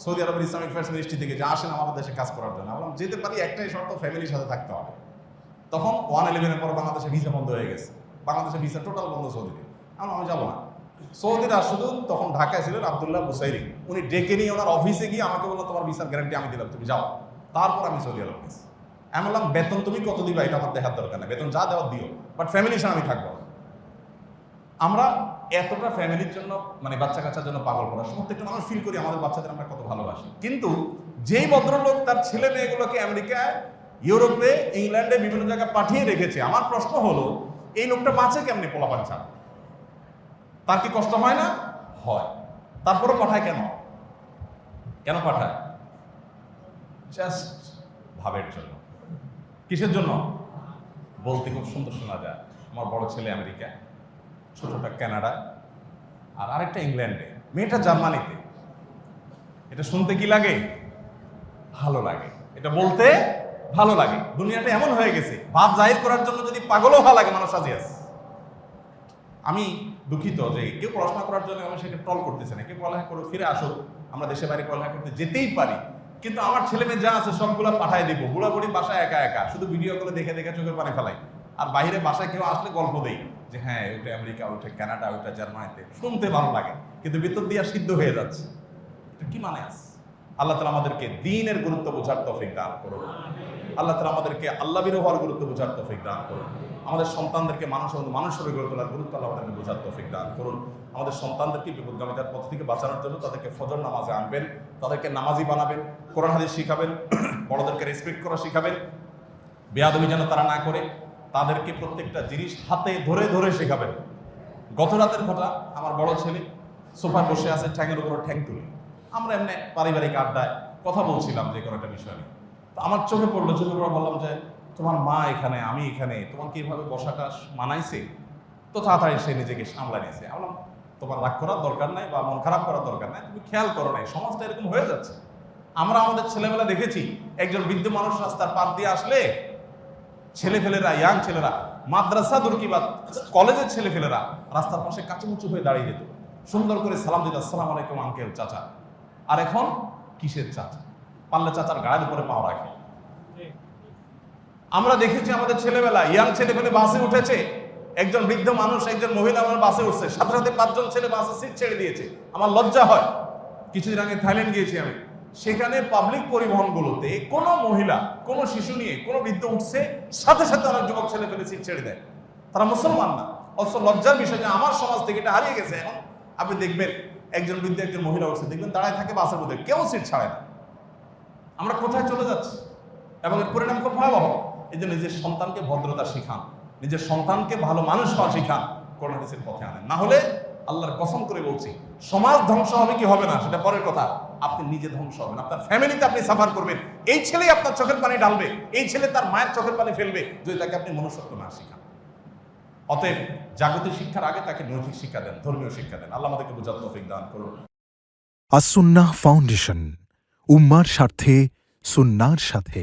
সৌদি আরবের ইসলামিক ফার্স্ট মিনিস্ট্রি থেকে, যে আসেন আমাদের দেশে কাজ করার জন্য, বললাম যেতে পারি, একটাই শর্ত, ফ্যামিলির সাথে থাকতে হবে। তখন 111-এর পর বাংলাদেশে ভিসা বন্ধ হয়ে গেছে, বাংলাদেশে ভিসা টোটাল বন্ধ সৌদিতে। আমি যাবো না। সৌদিরা শুধু তখন ঢাকায় ছিলেন আব্দুল্লাহ বুসাইরি, উনি ডেকে নিয়ে ওনার অফিসে গিয়ে আমাকে বললো তোমার ভিসার গ্যারান্টি আমি দিলাম, তুমি যাও। তারপর আমি সৌদি আরব গেছি। আমি বললাম বেতন তুমি কত দিবা এটা আমার দেখার দরকার নেই, বেতন যা দেওয়ার দিও, বাট ফ্যামিলির সাথে আমি থাকবো না। আমরা এতটা ফ্যামিলির জন্য মানে বাচ্চা কাচ্চার জন্য পাগল করা, প্রত্যেকটা মানুষ ফিল করি আমাদের বাচ্চাদের আমরা কত ভালোবাসি। কিন্তু যেই ভদ্রলোক তার ছেলে মেয়েগুলোকে আমেরিকায়, ইউরোপে, ইংল্যান্ডে বিভিন্ন জায়গায় পাঠিয়ে রেখেছে, আমার প্রশ্ন হলো এই লোকটা বাঁচে কেমনি পোলাপান ছাড়া? তার কি কষ্ট হয় না? হয়। তারপরে পাঠায় কেন? কেন পাঠায়? জাস্ট ভাবের জন্য। কিসের জন্য? বলতে খুব সুন্দর শোনা যায়। আমার বড় ছেলে আমেরিকা, ছোটটা কানাডা, আর আরেকটা ইংল্যান্ডে, মেয়েটা জার্মানিতে। এটা শুনতে কি লাগে? ভালো লাগে। এটা বলতে ভালো লাগে। দুনিয়াটা এমন হয়ে গেছে, ভাব জাহির করার জন্য যদি পাগলও হওয়া লাগে মানুষ রাজি আছে। আমি দুঃখিত যে কেউ পড়াশোনা করার জন্য আমি সেটা টল করতেছে না, কেউ পড়ালেখা করে ফিরে আসো, আমরা দেশে বাইরে পড়ালেখা করতে যেতেই পারি, কিন্তু আমার ছেলে মেয়ে যা আছে সবগুলো পাঠায় দিব। বুড়া বুড়ি বাসায় একা একা শুধু ভিডিও করে দেখে দেখে চোখের পানি ফেলাই, আর বাইরে বাসায় কেউ আসলে গল্প দেই যে হ্যাঁ ওইটা আমেরিকা, ওইটা কানাডা, ওইটা জার্মানিতে। শুনতে ভালো লাগে কিন্তু ভিতর দিয়ে সিদ্ধ হয়ে যাচ্ছে। এটা কি মানে আছে? আল্লাহ তাআলা আমাদেরকে দ্বীনের গুরুত্ব বোঝার তৌফিক দান করুন। আল্লাহ তাআলা আমাদেরকে আল্লাহ বিরোধী হওয়ার গুরুত্ব বোঝার তৌফিক দান করুন। আমাদের সন্তানদেরকে মানুষের গড়ে তোলার গুরুত্ব আল্লাহ আমাদেরকে বোঝার তৌফিক দান করুন। আমাদের সন্তানদেরকে বিপদগামিতার পথ থেকে বাঁচানোর জন্য তাদেরকে ফজর নামাজে আনবেন, তাদেরকে নামাজি বানাবেন, কোরআন হাদিস শিখাবেন, বড়দেরকে রেসপেক্ট করা শিখাবেন, বেয়াদবি যেন তারা না করে, তাদেরকে প্রত্যেকটা জিনিস হাতে ধরে ধরে শেখাবেন। গত রাতের কথা, আমার বড় ছেলে সোফায় বসে আছে, ঠ্যাঙের উপর ঠ্যাং তুলে, আমরা এমনি পারিবারিক আড্ডায় কথা বলছিলাম যে কোনো একটা বিষয় নিয়ে। তো আমার চোখে পড়লো, বললাম যে তোমার মা এখানে, আমি এখানে, তোমার কি এভাবে বসাটা মানাইছে? তো তাড়াতাড়ি সে নিজেকে সামলা নিয়েছে। বললাম তোমার রাগ করার দরকার নাই বা মন খারাপ করার দরকার নাই, তুমি খেয়াল করো নাই, সমাজটা এরকম হয়ে যাচ্ছে। আমরা আমাদের ছেলেবেলা দেখেছি, একজন বৃদ্ধ মানুষ রাস্তার পার দিয়ে আসলে ছেলেফেলেরা, ইয়াং ছেলেরা, মাদ্রাসা দূর কি বা কলেজের ছেলেফেলেরা রাস্তার পাশে কাচুমুচু হয়ে দাঁড়িয়ে যেত, সুন্দর করে সালাম দিত, আসসালামু আলাইকুম আঙ্কেল, চাচা। আর এখন কিসের চাচা? পারলে চাচার গায়ের উপরে পাও রাখে। আমরা দেখেছি আমাদের ছেলেবেলা, ইয়াং ছেলেপেলে বাসে উঠেছে, একজন বৃদ্ধ মানুষ, একজন মহিলা আমার বাসে উঠছে, সাথে সাথে 5 জন ছেলে বাসে সিট ছেড়ে দিয়েছে। আমার লজ্জা হয়। কিছুদিন আগে থাইল্যান্ড গিয়েছি আমি, সেখানে পাবলিক পরিবহনগুলোতে কোনো মহিলা, কোনো শিশু নিয়ে কোনো বৃদ্ধ উঠছে, সাথে সাথে অনেক যুবক ছেলে ফেলে সিট ছেড়ে দেয়। তারা মুসলমান না, অথচ লজ্জার বিষয় যে আমার সমাজ থেকে এটা হারিয়ে গেছে। এখন আপনি দেখবেন একজন বৃদ্ধ, একজন মহিলা উঠছে, দেখবেন দাঁড়ায় থাকে বাসের মধ্যে, কেউ সিট ছাড়ে না। আমরা কোথায় চলে যাচ্ছি? এবং এর পরিণাম খুব ভয়াবহ। এই জন্য নিজের সন্তানকে ভদ্রতা শিখান, নিজের সন্তানকে ভালো মানুষ হওয়া শিখান, কোরআন হাদিসের পথে আনেন। না হলে আল্লাহর কসম করে বলছি, সমাজ ধ্বংস হবে কি হবে না সেটা পরের কথা, আপনি নিজে ধ্বংস হবেন, আপনার ফ্যামিলিতে আপনি সাফার করবেন। এই ছেলেই আপনার চোখের পানি ঢালবে, এই ছেলে তার মায়ের চোখের পানি ফেলবে যদি তাকে আপনি মনুষ্যত্ব না শিখান। অতএব জাগতিক শিক্ষার আগে তাকে নৈতিক শিক্ষা দেন, ধর্মীয় শিক্ষা দেন। আল্লাহ আমাদেরকে বোঝার তৌফিক দান করুন। আস-সুন্নাহ ফাউন্ডেশন, উম্মার স্বার্থে সুন্নাহর সাথে।